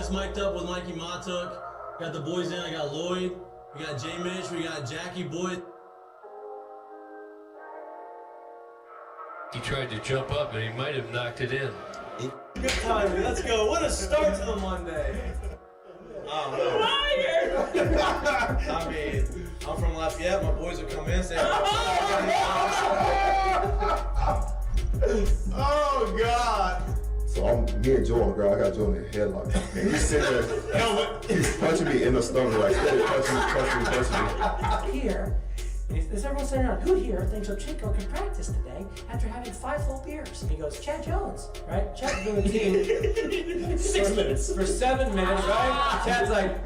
Just mic'd up with Mikie Mahtook. Got the boys in. I got Lloyd. We got J. Mitch. We got Jackie Boyd. He tried to jump up and he might have knocked it in. Good timing. Let's go. What a start to the Monday. I mean, I'm from Lafayette. My boys will come in and say, oh, God. So me and Joe on the ground. I got Joe in the headlock. And he's sitting there, he's punching me in the stomach, like, punching me. Here, is everyone sitting around? Who here thinks Chico can practice today after having 5 full beers? And he goes, Chad Jones, right? Chad's doing the team 6 minutes. For 7 minutes, right? Chad's like,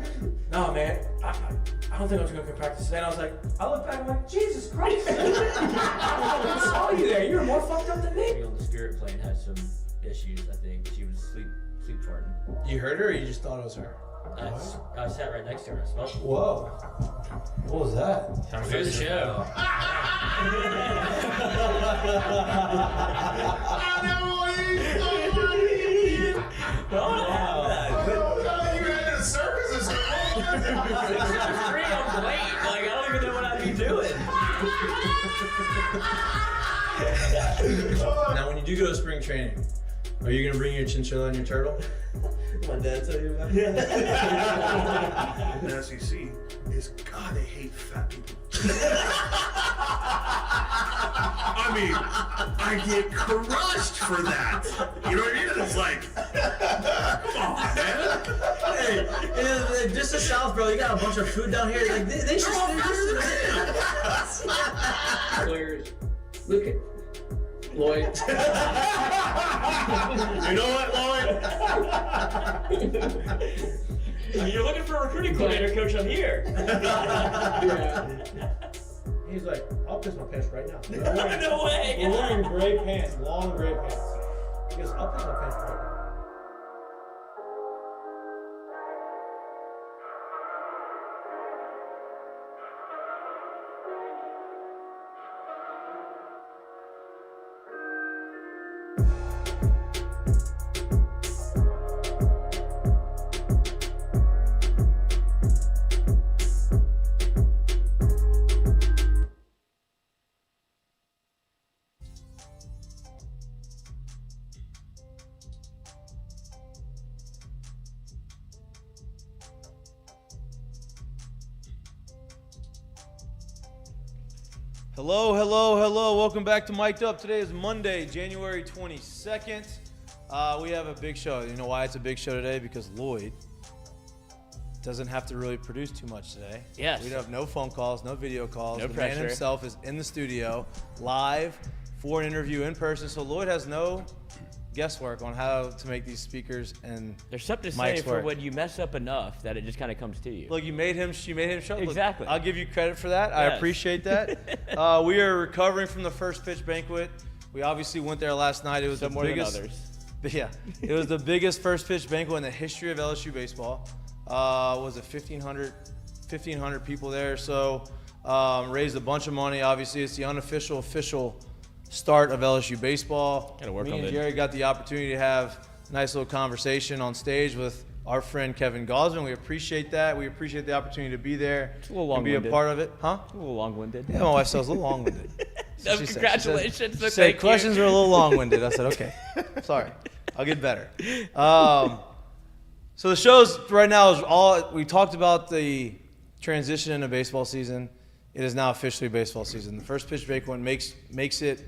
no, man, I don't think Chico can practice today. And I was like, I look back and I'm like, Jesus Christ. I saw you there. You were more fucked up than me. On the Spirit plane had some issues, I think. She was sleep farting. You heard her or you just thought it was her? I sat right next to her and I smelled it. Whoa. What was that? Time for the show. I'm late. Like, I don't even know what I'd be doing. Now, when you do go to spring training, are you going to bring your chinchilla and your turtle? My dad tell you about it? The SEC is, God, they hate fat people. I mean, I get crushed for that. You know what I mean? It's like, come on, man. Hey, just the South, bro. You got a bunch of food down here. Like they should. Players, look at Lloyd. You know what, Lloyd? You're looking for a recruiting coordinator, coach. I'm here. He's like, I'll piss my pants right now. No way. We're wearing gray pants, long gray pants. He goes, I'll piss my pants right now. Hello. Welcome back to Mic'd Up. Today is Monday, January 22nd. We have a big show. You know why it's a big show today? Because Lloyd doesn't have to really produce too much today. Yes. We have no phone calls, no video calls. No the pressure. man himself is in the studio, live, for an interview in person. So Lloyd has no guesswork on how to make these speakers and There's something to mics say for work. when you mess up enough that it just kind of comes to you. Look, she made him show. Look, Exactly. I'll give you credit for that. I Yes. appreciate that. We are recovering from the first pitch banquet. We obviously went there last night. It was Some the more than biggest. others. Yeah, it was the biggest first pitch banquet in the history of LSU baseball. Was it 1,500 people there? So raised a bunch of money. Obviously, it's the official start of LSU baseball. Gotta work Me on and it. Jerry got the opportunity to have a nice little conversation on stage with our friend Kevin Gosman. We appreciate that. We appreciate the opportunity to be there a little and be a long-winded. part of it. Huh? A little long-winded. Yeah, my wife said I was a little long-winded. No, She said- congratulations. She Thank said you. questions are a little long-winded. I said, okay, sorry. I'll get better. So the show's right now is all, we talked about the transition into baseball season. It is now officially baseball season. The first pitch banquet makes it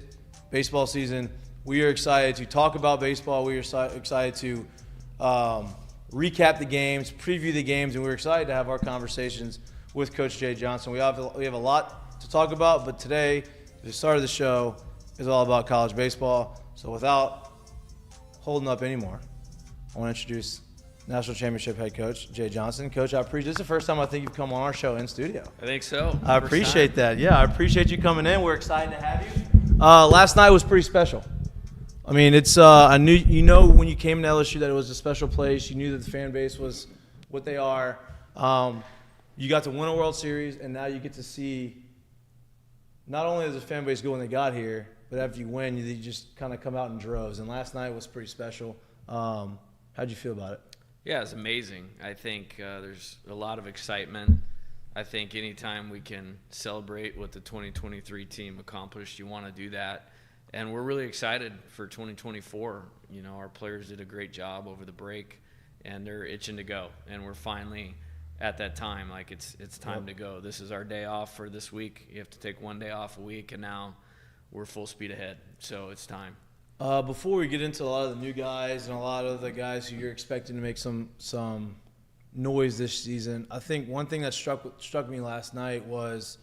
baseball season. We are excited to talk about baseball. We are excited to recap the games, preview the games, and we're excited to have our conversations with Coach Jay Johnson. We have a lot to talk about, but today, the start of the show is all about college baseball. So without holding up anymore, I want to introduce National Championship head coach Jay Johnson. Coach, I appreciate this is the first time I think you've come on our show in studio. I think so. I appreciate that. Yeah, I appreciate you coming in. We're excited to have you. Last night was pretty special. I mean, it's I knew when you came to LSU that it was a special place. You knew that the fan base was what they are. You got to win a World Series, and now you get to see not only does the fan base go when they got here, but after you win, you just kind of come out in droves. And last night was pretty special. How'd you feel about it? Yeah, it's amazing. I think there's a lot of excitement. I think anytime we can celebrate what the 2023 team accomplished, you want to do that. And we're really excited for 2024. You know, our players did a great job over the break, and they're itching to go. And we're finally at that time, like it's time to go. This is our day off for this week. You have to take one day off a week, and now we're full speed ahead. So it's time. Before we get into a lot of the new guys and a lot of the guys who you're expecting to make some noise this season, I think one thing that struck me last night was,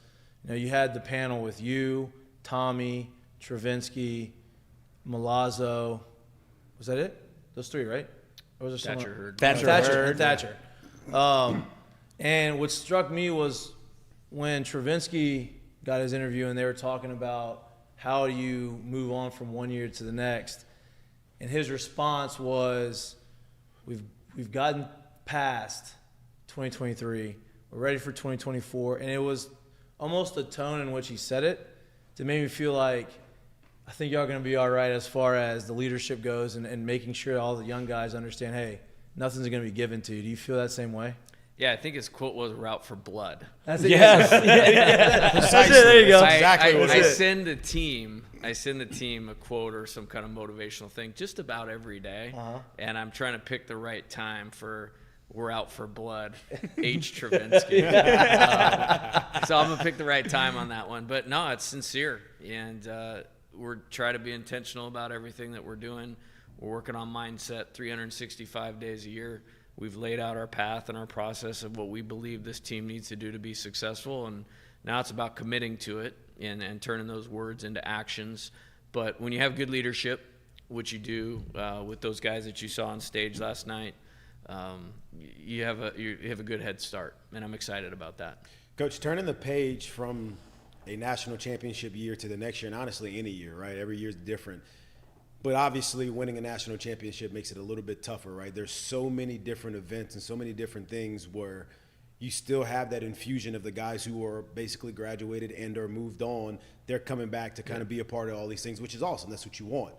you know, you had the panel with you, Tommy, Travinsky, Milazzo. Was that it? Those three, right? Or was there someone? Thatcher. And what struck me was when Travinsky got his interview and they were talking about how do you move on from one year to the next, and his response was, we've gotten past 2023, we're ready for 2024, and it was almost the tone in which he said it that made me feel like, I think y'all going to be all right as far as the leadership goes and making sure all the young guys understand, hey, nothing's going to be given to you. Do you feel that same way? Yeah, I think his quote was "We're out for blood." That's it. Yes. That's it. There you go. I send the team a quote or some kind of motivational thing just about every day, and I'm trying to pick the right time for "We're out for blood." H. Travinsky. So I'm gonna pick the right time on that one. But no, it's sincere, and we're trying to be intentional about everything that we're doing. We're working on mindset 365 days a year. We've laid out our path and our process of what we believe this team needs to do to be successful, and now it's about committing to it and turning those words into actions. But when you have good leadership, which you do with those guys that you saw on stage last night, you have a good head start, and I'm excited about that. Coach, turning the page from a national championship year to the next year, and honestly any year, right? Every year is different. But obviously winning a national championship makes it a little bit tougher, right? There's so many different events and so many different things where you still have that infusion of the guys who are basically graduated and or moved on. They're coming back to kind of be a part of all these things, which is awesome. That's what you want.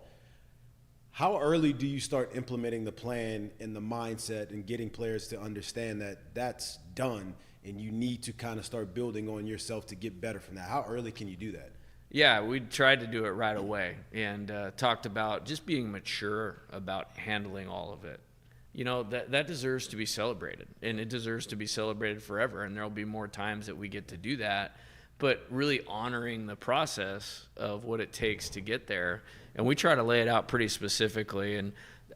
How early do you start implementing the plan and the mindset and getting players to understand that that's done and you need to kind of start building on yourself to get better from that? How early can you do that? Yeah, we tried to do it right away and talked about just being mature about handling all of it. You know, that deserves to be celebrated, and it deserves to be celebrated forever, and there will be more times that we get to do that, but really honoring the process of what it takes to get there. And we try to lay it out pretty specifically, and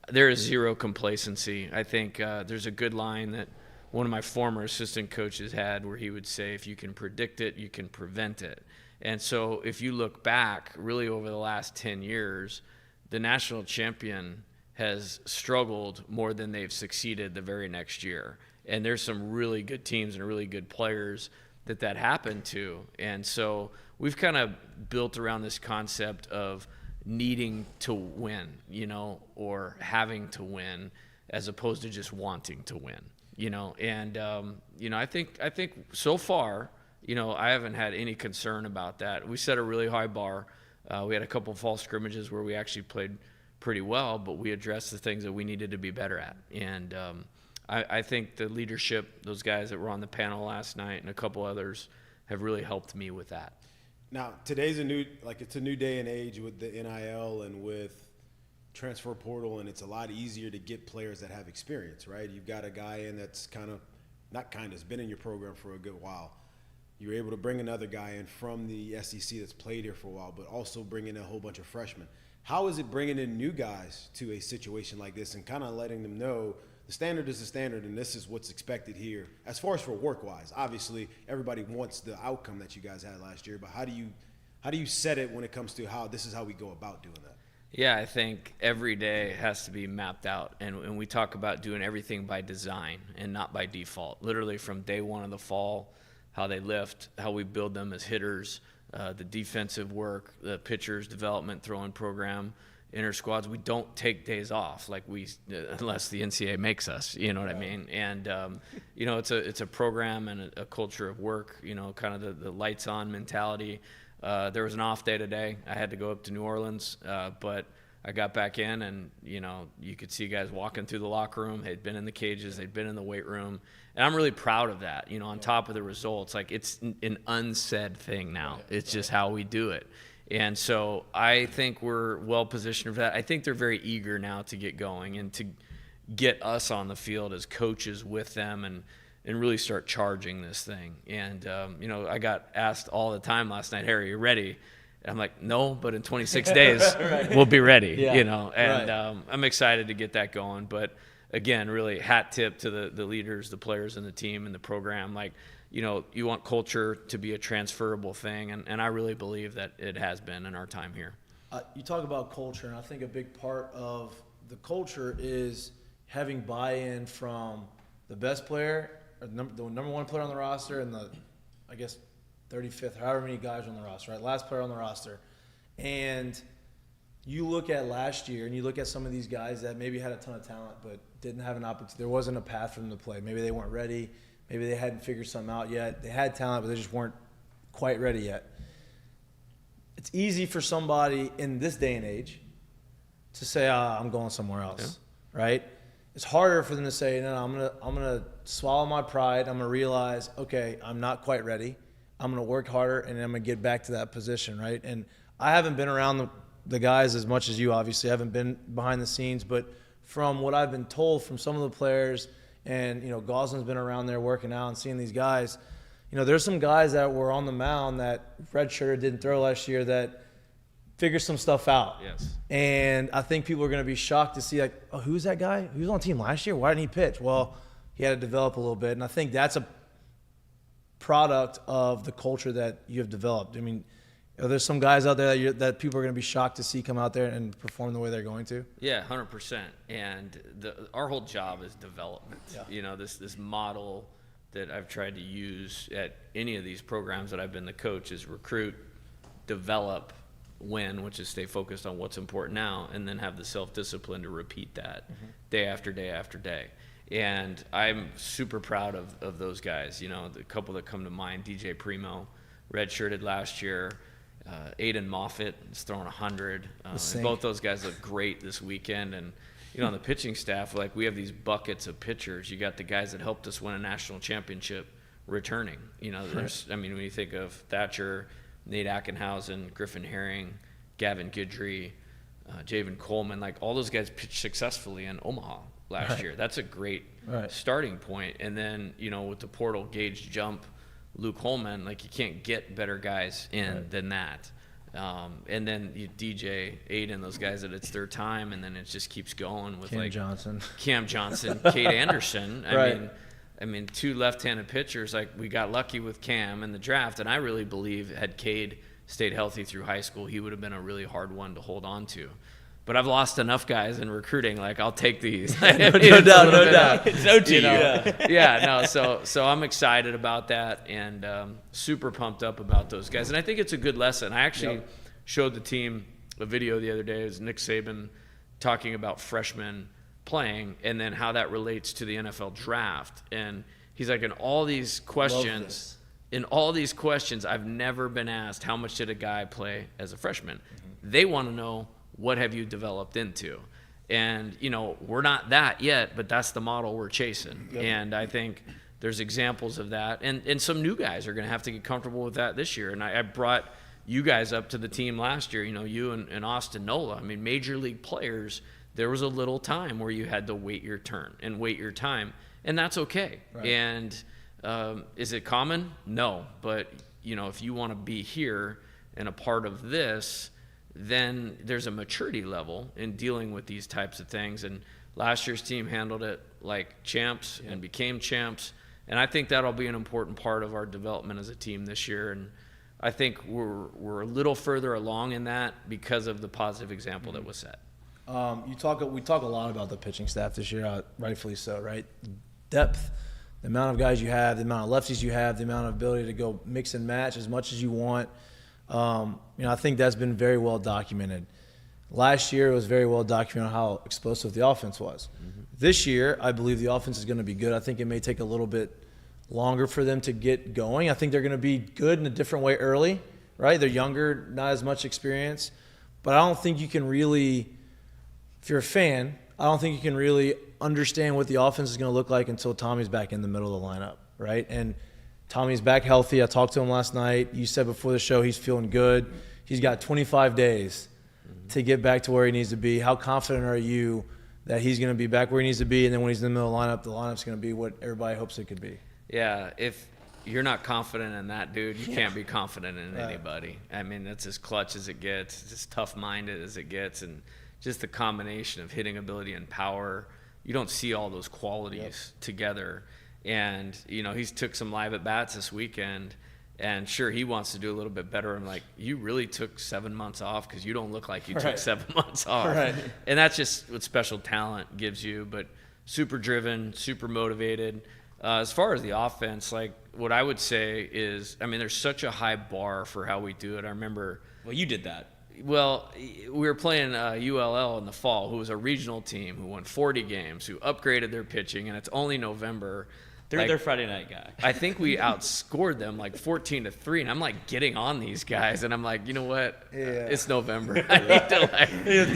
there is zero complacency. I think there's a good line that one of my former assistant coaches had where he would say, if you can predict it, you can prevent it. And so if you look back really over the last 10 years, the national champion has struggled more than they've succeeded the very next year. And there's some really good teams and really good players that happened to. And so we've kind of built around this concept of needing to win, you know, or having to win as opposed to just wanting to win, you know. And, you know, I think so far, you know, I haven't had any concern about that. We set a really high bar. We had a couple of false scrimmages where we actually played pretty well, but we addressed the things that we needed to be better at. And I think the leadership, those guys that were on the panel last night and a couple others have really helped me with that. Now, today's it's a new day and age with the NIL and with transfer portal, and it's a lot easier to get players that have experience, right? You've got a guy in that's has been in your program for a good while. You're able to bring another guy in from the SEC that's played here for a while, but also bring in a whole bunch of freshmen. How is it bringing in new guys to a situation like this and kind of letting them know the standard is the standard and this is what's expected here? As far as for work-wise, obviously everybody wants the outcome that you guys had last year, but how do you set it when it comes to how this is how we go about doing that? Yeah, I think every day has to be mapped out, and we talk about doing everything by design and not by default. Literally from day one of the fall, how they lift, how we build them as hitters, the defensive work, the pitchers development, throwing program, inter squads. We don't take days off unless the NCAA makes us, you know what I mean? And, you know, it's a program and a culture of work, you know, kind of the lights on mentality. There was an off day today. I had to go up to New Orleans, but I got back in, and you could see guys walking through the locker room. They'd been in the cages, they'd been in the weight room, and I'm really proud of that. On top of the results, like it's an unsaid thing now. It's just how we do it. And so I think we're well positioned for that. I think they're very eager now to get going and to get us on the field as coaches with them and really start charging this thing. And, I got asked all the time last night, Harry, are you ready? And I'm like, no, but in 26 days, we'll be ready, I'm excited to get that going. But, again, really hat tip to the leaders, the players, and the team and the program. Like, you want culture to be a transferable thing, and I really believe that it has been in our time here. You talk about culture, and I think a big part of the culture is having buy-in from the best player, or the number one player on the roster, and the, 35th, however many guys are on the roster, right? Last player on the roster. And you look at last year, and you look at some of these guys that maybe had a ton of talent but didn't have an opportunity. There wasn't a path for them to play. Maybe they weren't ready. Maybe they hadn't figured something out yet. They had talent, but they just weren't quite ready yet. It's easy for somebody in this day and age to say, I'm going somewhere else, right? It's harder for them to say, no, I'm gonna swallow my pride. I'm gonna realize, okay, I'm not quite ready. I'm gonna work harder, and I'm gonna get back to that position, right? And I haven't been around the guys as much as you, obviously. I haven't been behind the scenes, but from what I've been told from some of the players, and Goslin's been around there working out and seeing these guys, there's some guys that were on the mound that redshirted, didn't throw last year, that figure some stuff out. Yes. And I think people are going to be shocked to see, like, oh, who's that guy? He was on the team last year. Why didn't he pitch? Well, he had to develop a little bit, and I think that's a product of the culture that you have developed. I mean, are there some guys out there that people are going to be shocked to see come out there and perform the way they're going to? Yeah, 100%. And our whole job is development. Yeah. This model that I've tried to use at any of these programs that I've been the coach is recruit, develop, win, which is stay focused on what's important now, and then have the self-discipline to repeat that day after day after day. And I'm super proud of those guys. The couple that come to mind, DJ Primo, redshirted last year. Aiden Moffitt is throwing 100. Both those guys look great this weekend. And, on the pitching staff, like, we have these buckets of pitchers. You got the guys that helped us win a national championship returning. When you think of Thatcher, Nate Ackenhausen, Griffin Herring, Gavin Guidry, Javen Coleman, like, all those guys pitched successfully in Omaha last year. That's a great starting point. And then, with the portal Gage Jump, Luke Holman, like, you can't get better guys in than that. And then you DJ Aiden, those guys that it's their time, and then it just keeps going with Cam Johnson, Cade Anderson. I mean, two left-handed pitchers. Like, we got lucky with Cam in the draft, and I really believe had Cade stayed healthy through high school, he would have been a really hard one to hold on to. But I've lost enough guys in recruiting. Like, I'll take these. no doubt. It's OTU. So I'm excited about that, and super pumped up about those guys. And I think it's a good lesson. I actually showed the team a video the other day. It was Nick Saban talking about freshmen playing and then how that relates to the NFL draft. And he's like, in all these questions, I've never been asked how much did a guy play as a freshman. They want to know, what have you developed into? And, we're not that yet, but that's the model we're chasing. Yep. And I think there's examples of that. And some new guys are going to have to get comfortable with that this year. And I brought you guys up to the team last year, you and Austin Nola. I mean, major league players, there was a little time where you had to wait your turn and wait your time. And that's okay. Right. And is it common? No. But, if you want to be here and a part of this, then there's a maturity level in dealing with these types of things. And last year's team handled it like champs and became champs. And I think that'll be an important part of our development as a team this year. And I think we're a little further along in that because of the positive example that was set. We talk a lot about the pitching staff this year, rightfully so, right? Depth, the amount of guys you have, the amount of lefties you have, the amount of ability to go mix and match as much as you want. I think that's been very well documented. Last year, it was very well documented how explosive the offense was. This year, I believe the offense is going to be good. I think it may take a little bit longer for them to get going. I think they're going to be good in a different way early, right? They're younger, not as much experience. But I don't think you can really if you're a fan, I don't think you can really understand what the offense is going to look like until Tommy's back in the middle of the lineup, right? And Tommy's back healthy. I talked to him last night. You said before the show he's feeling good. He's got 25 days to get back to where he needs to be. How confident are you that he's going to be back where he needs to be, and then when he's in the middle of the lineup's going to be what everybody hopes it could be? Yeah, if you're not confident in that dude, you can't be confident in anybody. I mean, that's as clutch as it gets, it's as tough-minded as it gets, and just the combination of hitting ability and power. You don't see all those qualities together. And, you know, he's took some live at-bats this weekend, and sure, he wants to do a little bit better. I'm like, you really took 7 months off because you don't look like you took 7 months off. Right. And that's just what special talent gives you, but super driven, super motivated. As far as the offense, like what I would say is, I mean, there's such a high bar for how we do it. I remember. Well, you did that. Well, we were playing ULL in the fall, who was a regional team who won 40 games, who upgraded their pitching, and it's only November. They're their Friday night guy. I think we outscored them like 14-3, and I'm like getting on these guys, and I'm like, you know what? It's November. I need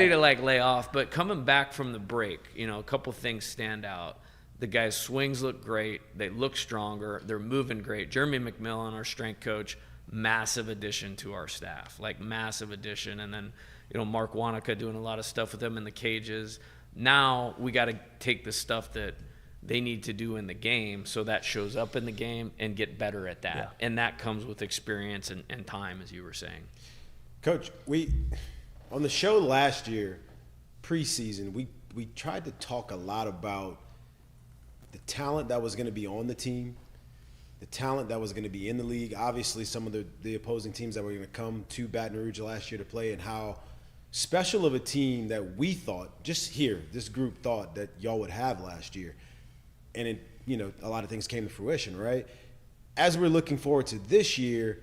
to lay off. But coming back from the break, you know, a couple things stand out. The guys' swings look great. They look stronger. They're moving great. Jeremy McMillan, our strength coach, massive addition to our staff, like massive addition. And then, you know, Mark Wanaka doing a lot of stuff with them in the cages. Now we got to take the stuff that they need to do in the game so that shows up in the game and get better at that. Yeah. And that comes with experience and time, as you were saying. Coach, on the show last year, preseason, we tried to talk a lot about the talent that was going to be on the team, the talent that was going to be in the league, obviously some of the opposing teams that were going to come to Baton Rouge last year to play, and how special of a team that we thought, just here, this group thought that y'all would have last year. And it, you know, a lot of things came to fruition, right? As we're looking forward to this year,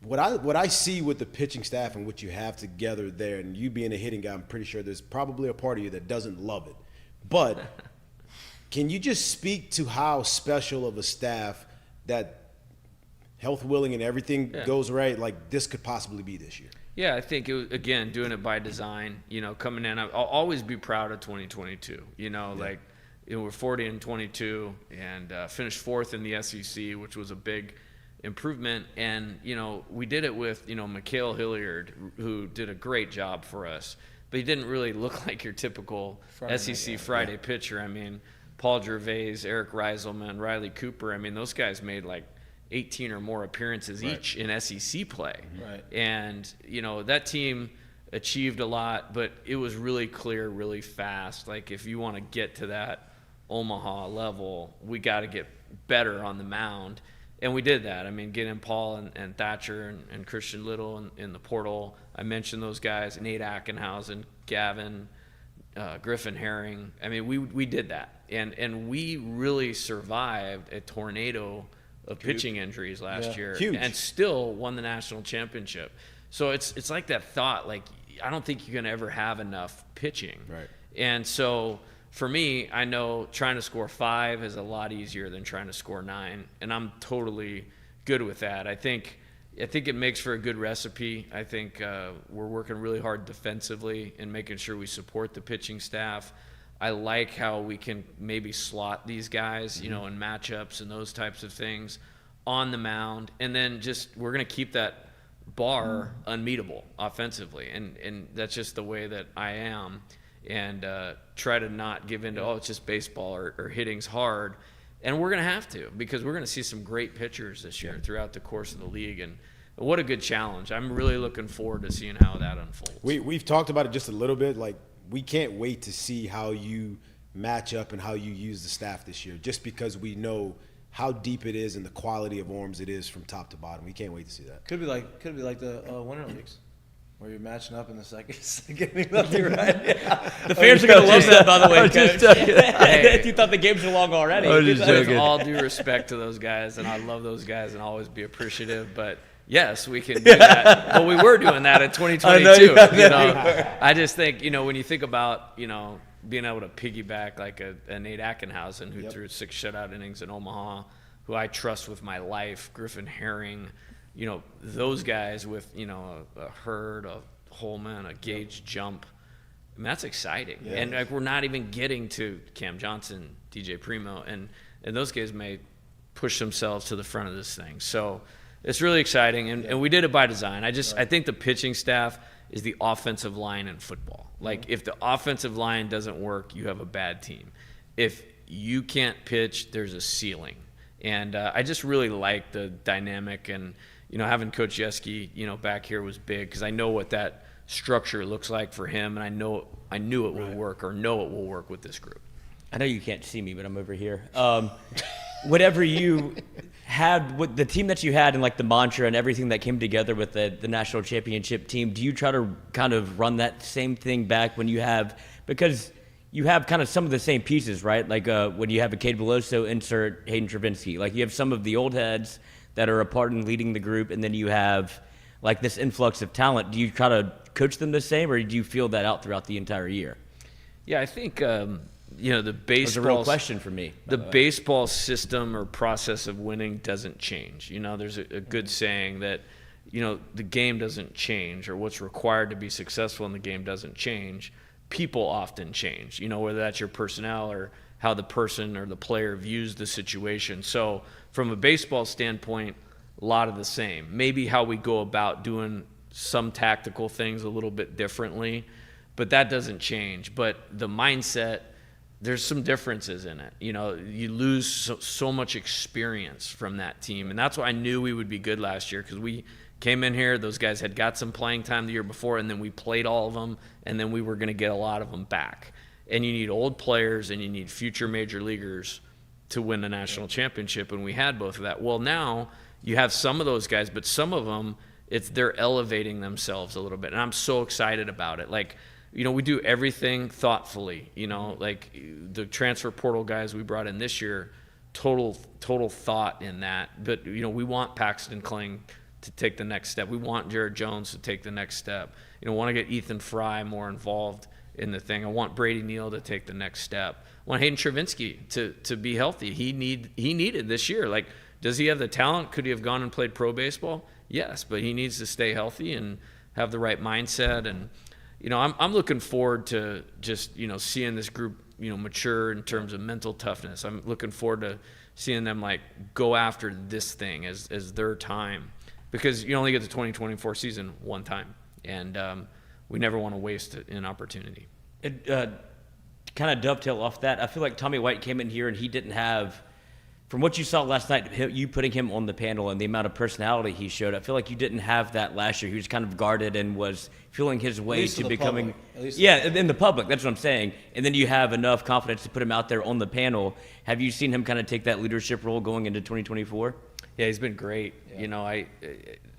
what I see with the pitching staff and what you have together there, and you being a hitting guy, I'm pretty sure there's probably a part of you that doesn't love it. But can you just speak to how special of a staff that, health willing and everything goes right, like this could possibly be this year? Yeah, I think, again, doing it by design, you know, coming in. I'll always be proud of 2022, you know, like, you know, we're 40-22 and finished fourth in the SEC, which was a big improvement. And, you know, we did it with, you know, Mikaylah Hilliard, who did a great job for us. But he didn't really look like your typical SEC Friday pitcher. I mean, Paul Gervais, Eric Reiselman, Riley Cooper, I mean, those guys made like 18 or more appearances each in SEC play. Right. And, you know, that team achieved a lot, but it was really clear really fast. Like, if you want to get to that Omaha level, we got to get better on the mound. And we did that. I mean, getting Paul and Thatcher and Christian Little in the portal. I mentioned those guys, Nate Ackenhausen, Gavin, Griffin Herring. I mean, we did that. And we really survived a tornado of pitching injuries last year. Huge. And still won the national championship. So it's like that thought, like, I don't think you can ever have enough pitching. Right. And so for me, I know trying to score 5 is a lot easier than trying to score 9, and I'm totally good with that. I think it makes for a good recipe. I think we're working really hard defensively and making sure we support the pitching staff. I like how we can maybe slot these guys, you know, in matchups and those types of things on the mound, and then just we're going to keep that bar unmeetable offensively, and that's just the way that I am. And try to not give into, it's just baseball or hitting's hard. And we're going to have to, because we're going to see some great pitchers this year throughout the course of the league. And what a good challenge. I'm really looking forward to seeing how that unfolds. We've talked about it just a little bit. Like, we can't wait to see how you match up and how you use the staff this year, just because we know how deep it is and the quality of arms it is from top to bottom. We can't wait to see that. Could be like the Winter Leagues, where you're matching up in the second lefty right. Yeah. The fans are going to love that, by the way, Coach. Hey. You thought the games were long already. With all due respect to those guys, and I love those guys and always be appreciative, but yes, we can do that. Well, we were doing that in 2022. I just think, you know, when you think about, you know, being able to piggyback like a Nate Ackenhausen, who threw 6 shutout innings in Omaha, who I trust with my life, Griffin Herring, you know, those guys with, you know, a Hurd, a Holman, a Gage Jump, And that's exciting. Yeah. And like, we're not even getting to Cam Johnson, DJ Primo, and those guys may push themselves to the front of this thing. So it's really exciting, and we did it by design. I think the pitching staff is the offensive line in football. Like, if the offensive line doesn't work, you have a bad team. If you can't pitch, there's a ceiling. And I just really like the dynamic, and having Coach Yeski back here was big, because I know what that structure looks like for him, and I knew it will work, or know it will work with this group. I know you can't see me, but I'm over here. Whatever you had, with the team that you had, and like the mantra and everything that came together with the national championship team, do you try to kind of run that same thing back when you have, because you have kind of some of the same pieces, right? Like when you have a Cade Veloso, insert Hayden Travinski. Like, you have some of the old heads that are a part in leading the group, and then you have like this influx of talent. Do you try to coach them the same, or do you feel that out throughout the entire year? Yeah, I think the baseball. It's a real question for me. The baseball system or process of winning doesn't change. There's a good saying that the game doesn't change, or what's required to be successful in the game doesn't change. People often change. Whether that's your personnel or how the person or the player views the situation. So from a baseball standpoint, a lot of the same. Maybe how we go about doing some tactical things a little bit differently, but that doesn't change. But the mindset, there's some differences in it. You lose so much experience from that team, and that's why I knew we would be good last year, because we came in here, those guys had got some playing time the year before, and then we played all of them, and then we were going to get a lot of them back. And you need old players, and you need future major leaguers to win the national championship, and we had both of that. Well, now you have some of those guys, but some of them, they're elevating themselves a little bit, and I'm so excited about it. Like, we do everything thoughtfully. Like the transfer portal guys we brought in this year, total thought in that. But we want Paxton Kling to take the next step. We want Jared Jones to take the next step. Want to get Ethan Fry more involved in the thing. I want Brady Neal to take the next step. I want Hayden Travinski to be healthy. He needed this year. Like, does he have the talent? Could he have gone and played pro baseball? Yes, but he needs to stay healthy and have the right mindset. And I'm looking forward to just seeing this group mature in terms of mental toughness. I'm looking forward to seeing them like go after this thing as their time, because you only get the 2024 season one time, and we never want to waste an opportunity. Kind of dovetail off that, I feel like Tommy White came in here and he didn't have, from what you saw last night, you putting him on the panel and the amount of personality he showed, I feel like you didn't have that last year. He was kind of guarded and was feeling his way to becoming, in the public, that's what I'm saying. And then you have enough confidence to put him out there on the panel. Have you seen him kind of take that leadership role going into 2024? Yeah, he's been great. Yeah. I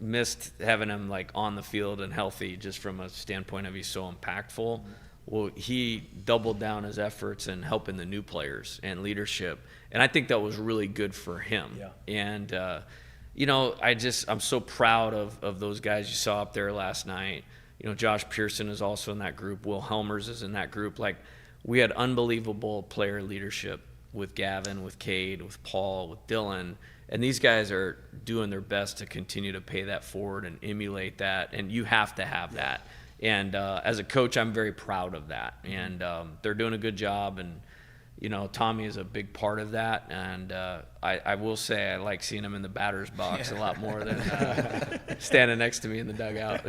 missed having him like on the field and healthy, just from a standpoint of he's so impactful. Well, he doubled down his efforts in helping the new players and leadership, and I think that was really good for him. Yeah. And I'm so proud of those guys you saw up there last night. Josh Pearson is also in that group. Will Helmers is in that group. Like, we had unbelievable player leadership with Gavin, with Cade, with Paul, with Dylan. And these guys are doing their best to continue to pay that forward and emulate that. And you have to have that. And as a coach, I'm very proud of that. And they're doing a good job. And, Tommy is a big part of that. And I will say I like seeing him in the batter's box a lot more than standing next to me in the dugout.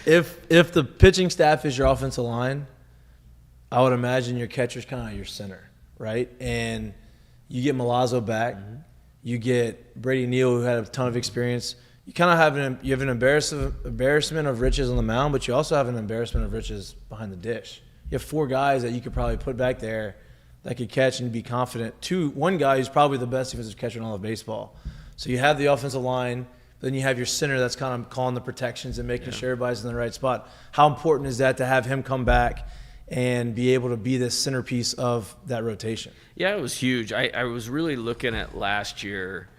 If the pitching staff is your offensive line, I would imagine your catcher's kind of your center, right? And you get Milazzo back. Mm-hmm. You get Brady Neal, who had a ton of experience. You kind of have an embarrassment of riches on the mound, but you also have an embarrassment of riches behind the dish. You have four guys that you could probably put back there that could catch and be confident. One guy who's probably the best defensive catcher in all of baseball. So you have the offensive line, then you have your center that's kind of calling the protections and making sure everybody's in the right spot. How important is that to have him come back and be able to be the centerpiece of that rotation? Yeah, it was huge. I was really looking at last year.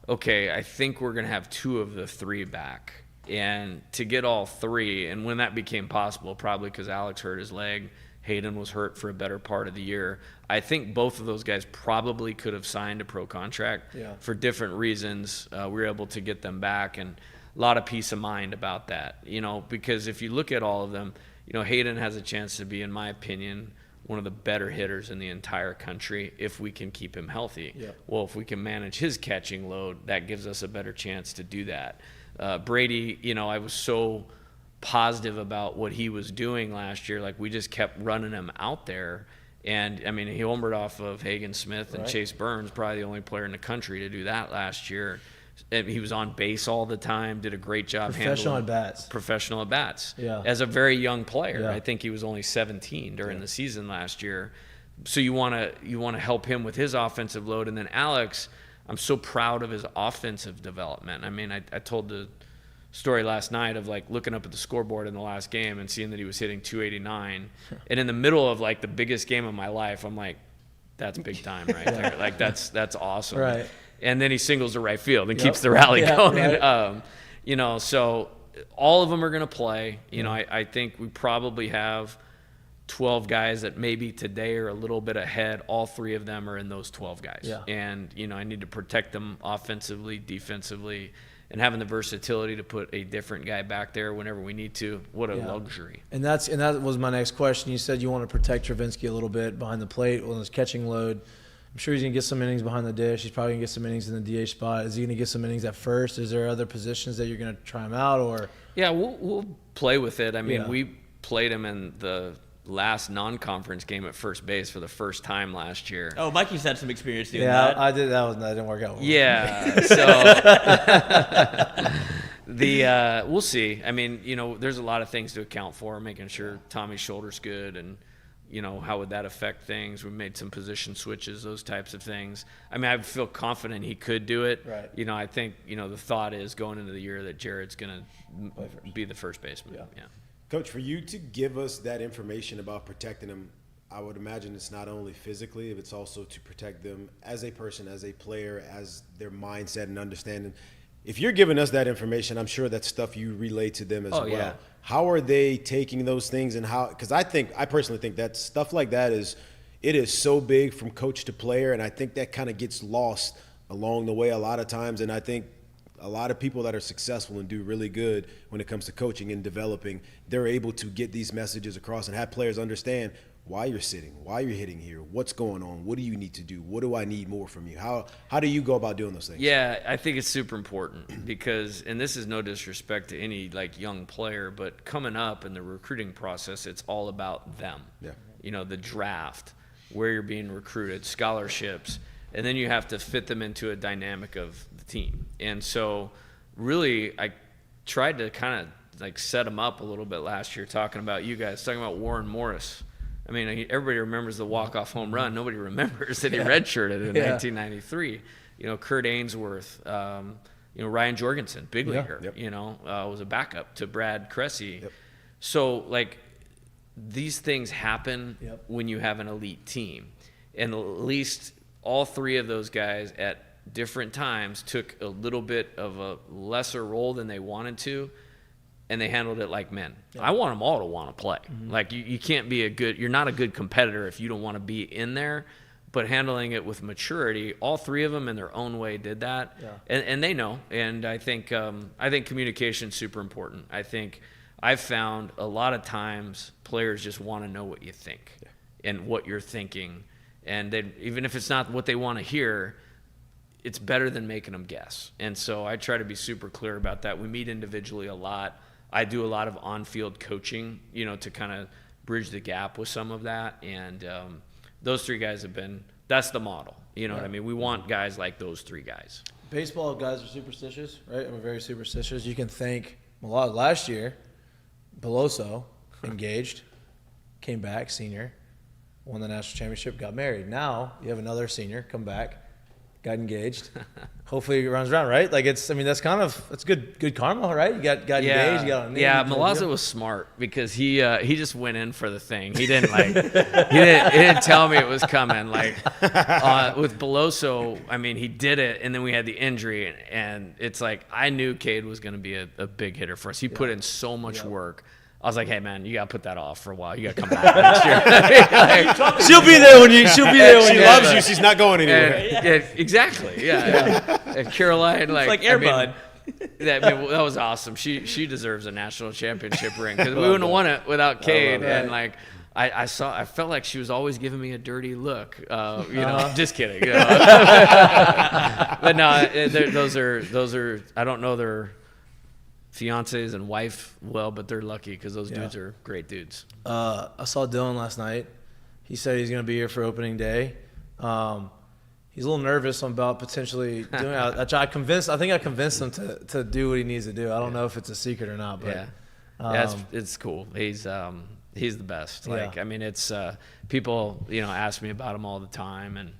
Okay, I think we're going to have two of the three back. And to get all three, and when that became possible, probably because Alex hurt his leg, Hayden was hurt for a better part of the year, I think both of those guys probably could have signed a pro contract for different reasons. We were able to get them back, and a lot of peace of mind about that. Because if you look at all of them, Hayden has a chance to be, in my opinion, one of the better hitters in the entire country if we can keep him healthy. Yeah. Well, if we can manage his catching load, that gives us a better chance to do that. Brady, I was so positive about what he was doing last year. Like, we just kept running him out there. And, I mean, he homered off of Hagen Smith and Chase Burns, probably the only player in the country to do that last year. And he was on base all the time, did a great job handling professional at bats. Yeah. As a very young player. Yeah. I think he was only 17 during the season last year. So you want to help him with his offensive load. And then Alex, I'm so proud of his offensive development. I mean, I told the story last night of like looking up at the scoreboard in the last game and seeing that he was hitting 289. And in the middle of like the biggest game of my life, I'm like, that's big time right there. Like that's awesome. Right. And then he singles to right field and keeps the rally going. Right. So all of them are going to play. I think we probably have 12 guys that maybe today are a little bit ahead. All 3 of them are in those 12 guys. Yeah. And, I need to protect them offensively, defensively, and having the versatility to put a different guy back there whenever we need to. What a luxury. And that was my next question. You said you want to protect Travinsky a little bit behind the plate on his catching load. I'm sure he's going to get some innings behind the dish. He's probably going to get some innings in the DH spot. Is he going to get some innings at first? Is there other positions that you're going to try him out? Or Yeah, we'll play with it. I mean, we played him in the last non-conference game at first base for the first time last year. Oh, Mikey's had some experience doing that. I did. That didn't work out well. Yeah, so we'll see. I mean, there's a lot of things to account for, making sure Tommy's shoulder's good and how would that affect things? We made some position switches, those types of things. I mean, I feel confident he could do it. Right. I think, the thought is going into the year that Jared's going to be the first baseman. Yeah. Coach, for you to give us that information about protecting him, I would imagine it's not only physically, but it's also to protect them as a person, as a player, as their mindset and understanding. If you're giving us that information, I'm sure that's stuff you relay to them as well. Yeah. How are they taking those things, and how? Because I personally think that stuff like that is so big from coach to player, and I think that kind of gets lost along the way a lot of times. And I think a lot of people that are successful and do really good when it comes to coaching and developing, they're able to get these messages across and have players understand why you're sitting, why you're hitting here, what's going on, what do you need to do, what do I need more from you? How do you go about doing those things? Yeah, I think it's super important because, and this is no disrespect to any like young player, but coming up in the recruiting process, it's all about them. Yeah. The draft, where you're being recruited, scholarships, and then you have to fit them into a dynamic of the team. And so really I tried to kind of like set them up a little bit last year, talking about Warren Morris. I mean, everybody remembers the walk-off home run. Nobody remembers that he redshirted in 1993. Kurt Ainsworth, Ryan Jorgensen, big leaguer, was a backup to Brad Cressy. Yep. So, like, these things happen when you have an elite team. And at least all 3 of those guys at different times took a little bit of a lesser role than they wanted to, and they handled it like men. Yeah. I want them all to want to play. Mm-hmm. Like, you can't be you're not a good competitor if you don't want to be in there, but handling it with maturity, all 3 of them in their own way did that. Yeah. And they know. And I think communication is super important. I think I've found a lot of times players just want to know what you think and what you're thinking. And then even if it's not what they want to hear, it's better than making them guess. And so I try to be super clear about that. We meet individually a lot. I do a lot of on-field coaching, to kind of bridge the gap with some of that. And those 3 guys that's the model. You know what I mean? We want guys like those 3 guys. Baseball guys are superstitious, right? I'm very superstitious. You can thank last year, Beloso engaged, came back, senior, won the national championship, got married. Now you have another senior come back, got engaged. Hopefully it runs around, right? Like that's good karma, right? You got engaged, you got on. Yeah, Milazzo was smart because he just went in for the thing. He didn't he didn't tell me it was coming. Like with Beloso, I mean, he did it, and then we had the injury, and it's like I knew Cade was going to be a big hitter for us. He put in so much work. I was like, hey man, you gotta put that off for a while. You gotta come back next year. She'll be there when you. She'll be there when she loves you. She's not going anywhere. Exactly. Yeah. And Caroline, it's like Air Bud. that was awesome. She deserves a national championship ring because we wouldn't have won it without Cade. And like I felt like she was always giving me a dirty look. Just kidding. But no, those are I don't know their fiancés and wife well, but they're lucky because those dudes are great dudes. I saw Dylan last night. He said he's going to be here for opening day. He's a little nervous about potentially doing it. I think I convinced him to do what he needs to do. I don't know if it's a secret or not, but it's cool. He's the best. Like, I mean, it's people, ask me about him all the time, and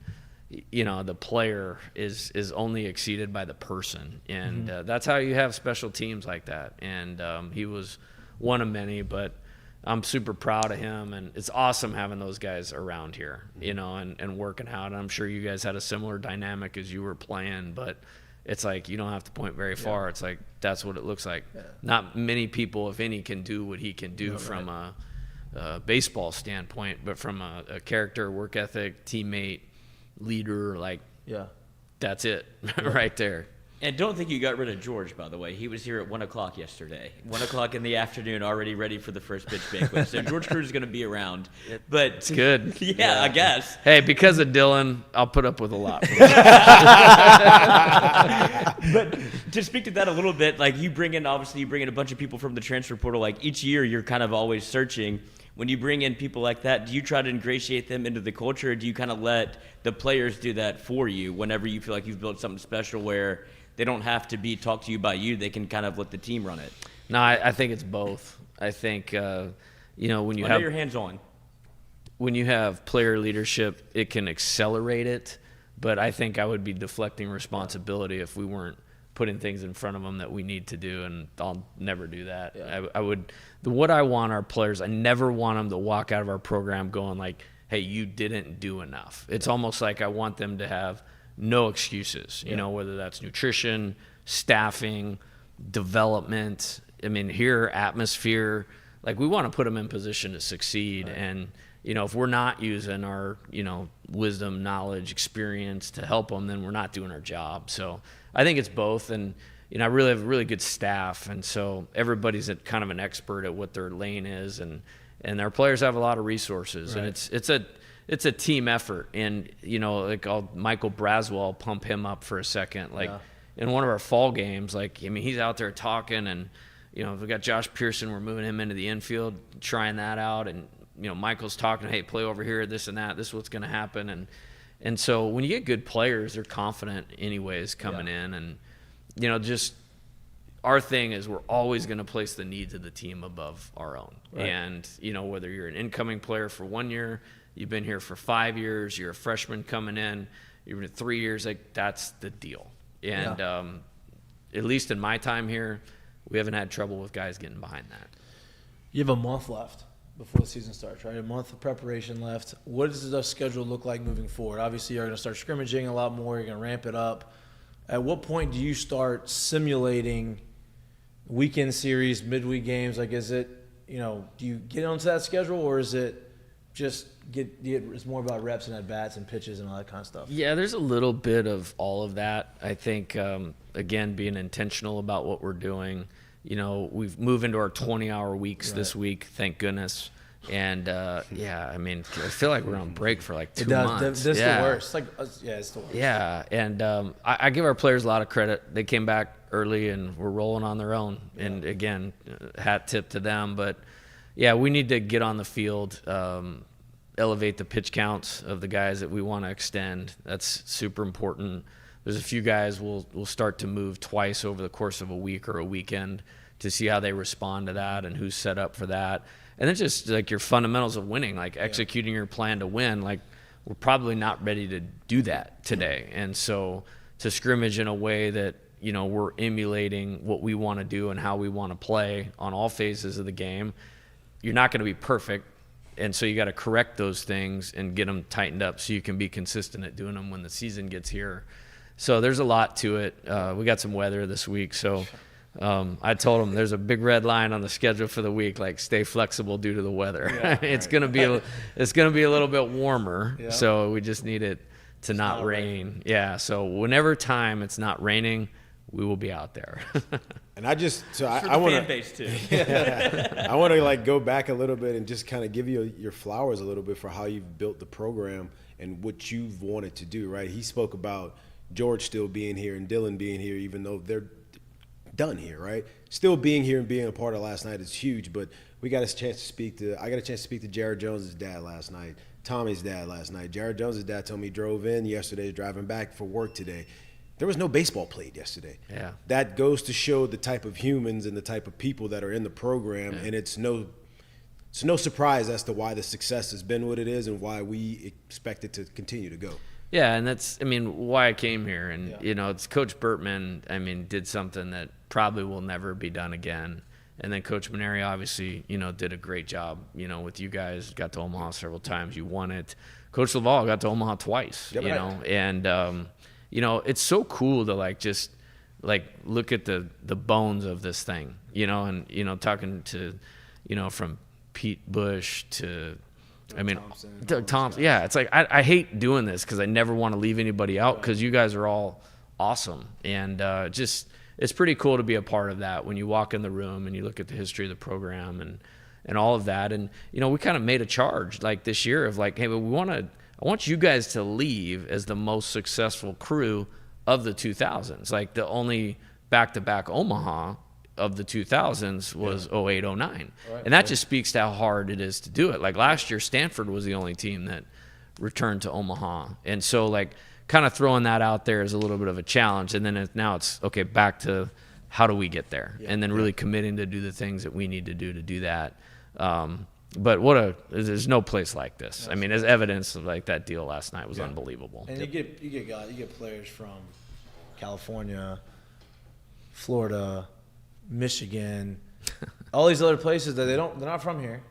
the player is only exceeded by the person, and that's how you have special teams like that. And he was one of many, but I'm super proud of him, and it's awesome having those guys around here, and working out. And I'm sure you guys had a similar dynamic as you were playing, but it's like you don't have to point very far. It's like that's what it looks like. Not many people, if any, can do what he can do from a baseball standpoint, but from a character, work ethic, teammate, leader, that's it right there. And don't think you got rid of George, by the way. He was here at 1 o'clock yesterday. 1 o'clock in the afternoon, already ready for the first pitch banquet. So George Cruz is going to be around. But it's good. Yeah, I guess. Hey, because of Dylan, I'll put up with a lot. But to speak to that a little bit, like you bring in a bunch of people from the transfer portal. Like each year, you're kind of always searching. When you bring in people like that, do you try to ingratiate them into the culture, or do you kind of let the players do that for you whenever you feel like you've built something special where they don't have to be talked to you by you, they can kind of let the team run it? No, I think it's both. I think, when you have your hands on. When you have player leadership, it can accelerate it, but I think I would be deflecting responsibility if we weren't putting things in front of them that we need to do, and I'll never do that. What I want our players, I never want them to walk out of our program going like, hey, you didn't do enough. It's almost like I want them to have no excuses, whether that's nutrition, staffing, development. I mean, here, atmosphere, like we want to put them in position to succeed. Right. And, if we're not using our, wisdom, knowledge, experience to help them, then we're not doing our job. So I think it's both. And, I really have a really good staff. And so everybody's kind of an expert at what their lane is. And our players have a lot of resources. Right. And it's a team effort. And, I'll Michael Braswell pump him up for a second. In one of our fall games, he's out there talking, and, we got Josh Pearson, we're moving him into the infield, trying that out. And, Michael's talking, hey, play over here, this and that, this is what's going to happen. And so when you get good players, they're confident anyways coming in. And, just our thing is we're always going to place the needs of the team above our own. Right. And, whether you're an incoming player for 1 year, you've been here for 5 years, you're a freshman coming in, you've been 3 years, that's the deal. And at least in my time here, we haven't had trouble with guys getting behind that. You have a month left before the season starts, right? A month of preparation left. What does the schedule look like moving forward? Obviously, you're going to start scrimmaging a lot more. You're going to ramp it up. At what point do you start simulating weekend series, midweek games? Is it, do you get onto that schedule, or is it just it's more about reps and at-bats and pitches and all that kind of stuff? Yeah, there's a little bit of all of that. I think, again, being intentional about what we're doing. We've moved into our 20-hour weeks this week, thank goodness. And, I feel like we're on break for 2 months. This is the worst. It's the worst. Yeah, and I give our players a lot of credit. They came back early and were rolling on their own. Yeah. And, again, hat tip to them. But, yeah, we need to get on the field, elevate the pitch counts of the guys that we want to extend. That's super important. There's a few guys we'll start to move twice over the course of a week or a weekend to see how they respond to that and who's set up for that. And then just your fundamentals of winning, executing your plan to win. We're probably not ready to do that today. And so to scrimmage in a way that, we're emulating what we want to do and how we want to play on all phases of the game, you're not going to be perfect. And so you got to correct those things and get them tightened up so you can be consistent at doing them when the season gets here. So there's a lot to it. We got some weather this week, so I told them there's a big red line on the schedule for the week, stay flexible due to the weather. Yeah, it's gonna be a little bit warmer, so we just need it to not rain. Yeah, so whenever time it's not raining, we will be out there. And I just For the I want fan to base too. I want to like go back a little bit and just kind of give you your flowers a little bit for how you've built the program and what you've wanted to do, right? He spoke about George still being here and Dylan being here, even though they're done here, right? Still being here and being a part of last night is huge, but I got a chance to speak to Jared Jones' dad last night, Tommy's dad last night. Jared Jones' dad told me he drove in yesterday, driving back for work today. There was no baseball played yesterday. Yeah. That goes to show the type of humans and the type of people that are in the program, and it's no surprise as to why the success has been what it is and why we expect it to continue to go. Yeah, and that's, I mean, why I came here. And, you know, it's Coach Burtman, I mean, did something that probably will never be done again. And then Coach Maneri obviously, you know, did a great job, you know, with you guys. Got to Omaha several times. You won it. Coach Laval got to Omaha twice, you know. And, you know, it's so cool to, like, just, like, look at the bones of this thing, you know. And, you know, talking to, you know, from Pete Bush to – I mean, Doug Thompson. Yeah, it's like I hate doing this because I never want to leave anybody out because you guys are all awesome. And just it's pretty cool to be a part of that when you walk in the room and you look at the history of the program and all of that. And, you know, we kind of made a charge like this year of like, hey, but I want you guys to leave as the most successful crew of the 2000s. Like the only back-to-back Omaha of the 2000s was 08, 09. Right, and that just speaks to how hard it is to do it. Like last year, Stanford was the only team that returned to Omaha. And so like kind of throwing that out there is a little bit of a challenge. And then now it's, okay, back to how do we get there? And then really committing to do the things that we need to do that. But there's no place like this. I mean, as evidence of like that deal last night was unbelievable. And you get players from California, Florida, Michigan, all these other places that they're not from here.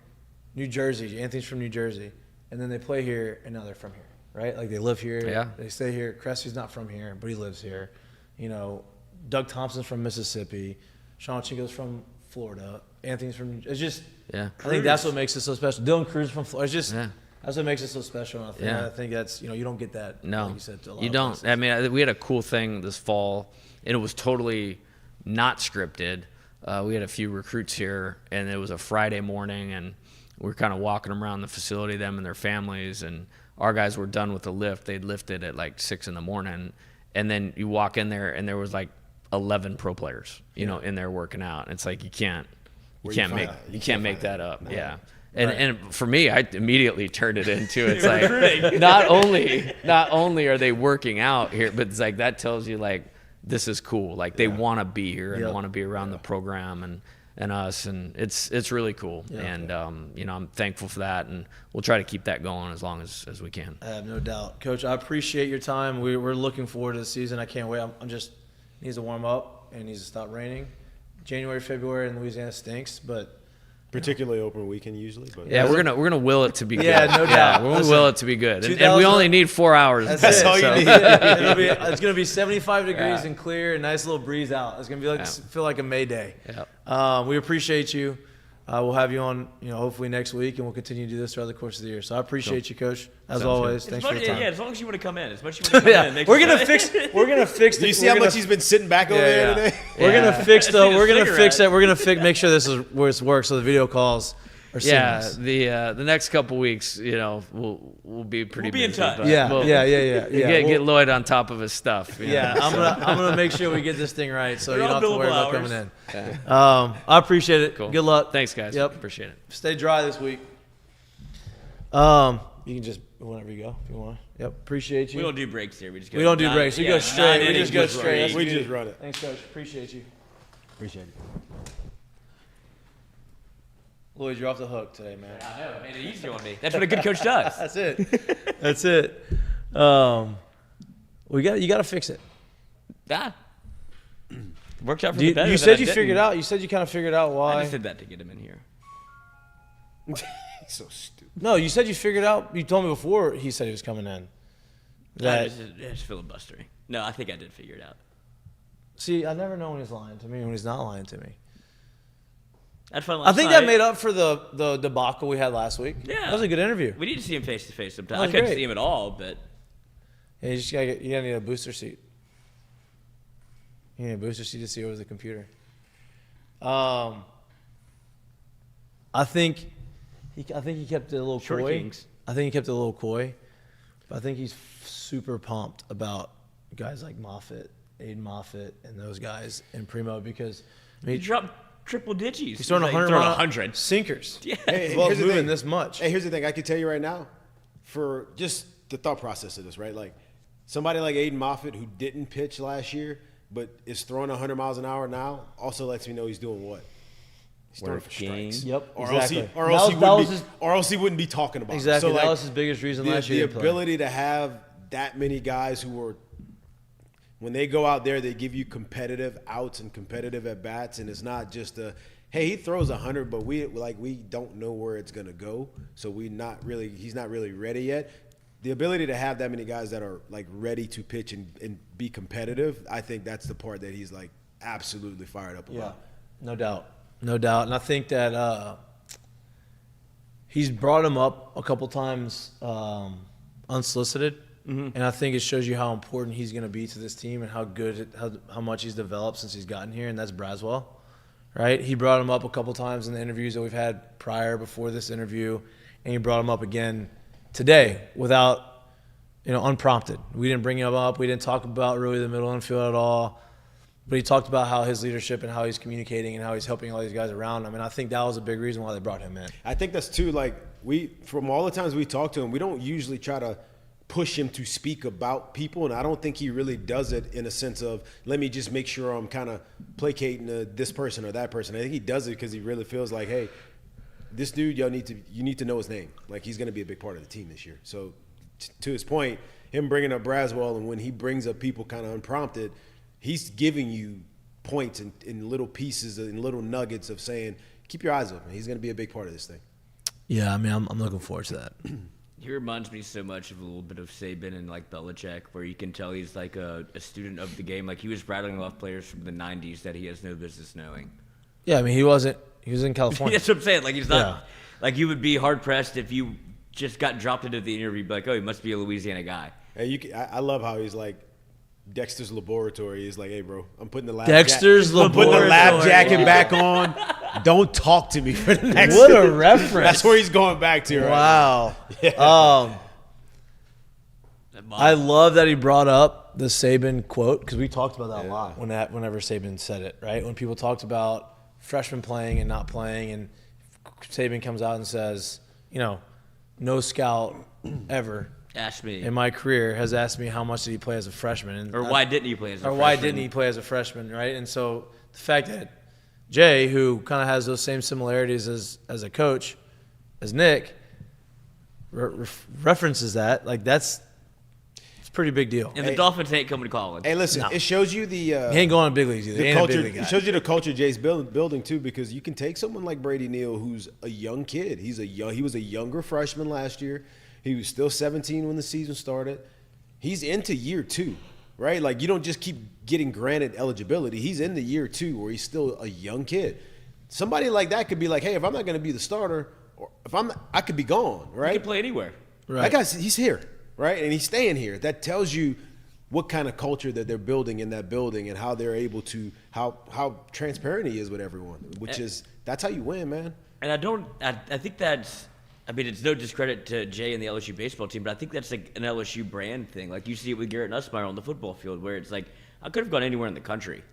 New Jersey, Anthony's from New Jersey, and then they play here, and now they're from here, right? Like they live here, they stay here. Cressy's not from here, but he lives here. You know, Doug Thompson's from Mississippi, Sean Chico's from Florida, Anthony's from. It's just, I think that's what makes it so special. Dylan Cruz from Florida. It's just. That's what makes it so special. I think that's, you don't get that. No, like you said, to a lot you of don't. places. I mean, we had a cool thing this fall, and it was totally not scripted. We had a few recruits here, and it was a Friday morning, and we were kind of walking them around the facility, them and their families, and our guys were done with the lift. They'd lifted at like 6 a.m, and then you walk in there, and there was like 11 pro players, you know, in there working out. And it's like you can't make that up. No. Yeah. And for me, I immediately turned it into it's like not only are they working out here, but it's like that tells you like this is cool. Like they want to be here and want to be around the program and us, and it's really cool. And you know, I'm thankful for that, and we'll try to keep that going as long as we can. I have no doubt, Coach. I appreciate your time. We're looking forward to the season. I can't wait. I'm just needs to warm up and needs to stop raining. January, February in Louisiana stinks, but. Particularly open weekend usually, but we're gonna will it to be good. Yeah, no doubt. We're gonna will it to be good, and we only need 4 hours. That's all you need. It's gonna be 75 degrees and clear, and nice little breeze out. It's gonna be like feel like a May day. We appreciate you. We'll have you on, hopefully next week, and we'll continue to do this throughout the course of the year. So I appreciate you, Coach, as always. Thanks for your time. Yeah, as long as you want to come in, We're gonna fix. Do you see how much he's been sitting back over there today? We're gonna fix though. We're gonna fix that. We're gonna make sure this is where it works, so the video calls are seamless. The next couple weeks, we'll be pretty. We'll be in touch. Yeah. Get Lloyd on top of his stuff. Yeah, I'm gonna make sure we get this thing right, so you don't have to worry about coming in. I appreciate it. Cool. Good luck. Thanks, guys. Yep. Appreciate it. Stay dry this week. You can just whenever you go if you want. Yep. Appreciate you. We don't do breaks here. We don't do breaks. We go straight. We just go straight. We just run it. Thanks, Coach. Appreciate you. Appreciate it. Lloyd, you're off the hook today, man. I know. It made it easy on me. That's what a good coach does. That's it. That's it. You got to fix it. Worked out for the better. You said you figured out. You said you kind of figured out why. I just did that to get him in here. He's so stupid. No, you said you figured out. You told me before he said he was coming in. Just filibustering. No, I think I did figure it out. See, I never know when he's lying to me and when he's not lying to me. Had fun I last think night. that made up for the debacle we had last week. Yeah. That was a good interview. We need to see him face to face sometime. That I was couldn't great. see him at all, but Yeah, you gotta need a booster seat. Yeah, booster seat to see over the computer. I think he kept it a little Short coy. Kings. I think he kept it a little coy, but I think he's super pumped about guys like Aiden Moffitt, and those guys in Primo because He dropped triple digits. he's throwing 100 throwing mile 100 sinkers. Yeah. Hey, Well, here's the moving thing. this much. Hey, here's the thing. I can tell you right now, for just the thought process of this, right? Like somebody like Aiden Moffitt who didn't pitch last year but is throwing 100 miles an hour now also lets me know he's doing what? He's throwing for strikes. Yep, Or exactly. else he wouldn't be talking about it. Exactly. So, That like, was his biggest reason the, last year. the he didn't play. ability to have that many guys who are, when they go out there, they give you competitive outs and competitive at bats, and it's not just a, hey, he throws 100, but we don't know where it's gonna go, so he's not really ready yet. The ability to have that many guys that are like ready to pitch and be competitive, I think that's the part that he's like absolutely fired up about. No doubt. And I think that he's brought him up a couple times unsolicited, and I think it shows you how important he's going to be to this team and how much he's developed since he's gotten here, and that's Braswell, right? He brought him up a couple times in the interviews that we've had before this interview, and he brought him up again today without, unprompted. We didn't bring him up. We didn't talk about really the middle infield at all. But he talked about how his leadership and how he's communicating and how he's helping all these guys around him. And I think that was a big reason why they brought him in. I think that's too, like, from all the times we talk to him, we don't usually try to push him to speak about people. And I don't think he really does it in a sense of, let me just make sure I'm kind of placating this person or that person. I think he does it because he really feels like, hey, this dude, you need to know his name. Like, he's going to be a big part of the team this year. So to his point, him bringing up Braswell, and when he brings up people kind of unprompted, he's giving you points in little pieces and little nuggets of saying, keep your eyes open. He's going to be a big part of this thing. Yeah, I mean, I'm looking forward to that. He reminds me so much of a little bit of Saban and like Belichick, where you can tell he's like a student of the game. Like he was rattling off players from the 90s that he has no business knowing. Yeah, I mean, he was in California. That's what I'm saying. Like he's not, Yeah. like you would be hard pressed if you just got dropped into the interview, be like, oh, he must be a Louisiana guy. Hey, I love how he's like, Dexter's Laboratory is like, hey, bro, I'm putting the lab Dexter's I'm putting the lab Laboratory. jacket back on. Don't talk to me for the next. What a reference. That's where he's going back to. Right Wow. I love that he brought up the Saban quote because we talked about that a lot whenever Saban said it, right? When people talked about freshmen playing and not playing, and Saban comes out and says, no scout ever Ask me. in my career has asked me how much did he play as a freshman, and Or why didn't he play as a freshman? why didn't he play as a freshman, right? And so the fact that Jay, who kind of has those same similarities as a coach, as Nick, references that, like it's a pretty big deal. And the Dolphins ain't coming to college. Hey, listen, it shows you the He ain't going to big leagues either. He the ain't a culture. big league guy. It shows you the culture Jay's building too, because you can take someone like Brady Neal, who's a young kid. He was a younger freshman last year. He was still 17 when the season started. He's into year 2, right? Like you don't just keep getting granted eligibility. He's in the year 2 where he's still a young kid. Somebody like that could be like, hey, if I'm not going to be the starter, or if I could be gone, right? He can play anywhere. Right. That guy's he's here, right? And he's staying here. That tells you what kind of culture that they're building in that building and how they're able to how transparent he is with everyone, that's how you win, man. And I think that's, I mean, it's no discredit to Jay and the LSU baseball team, but I think that's like an LSU brand thing. Like you see it with Garrett Nussmeier on the football field, where it's like, I could have gone anywhere in the country,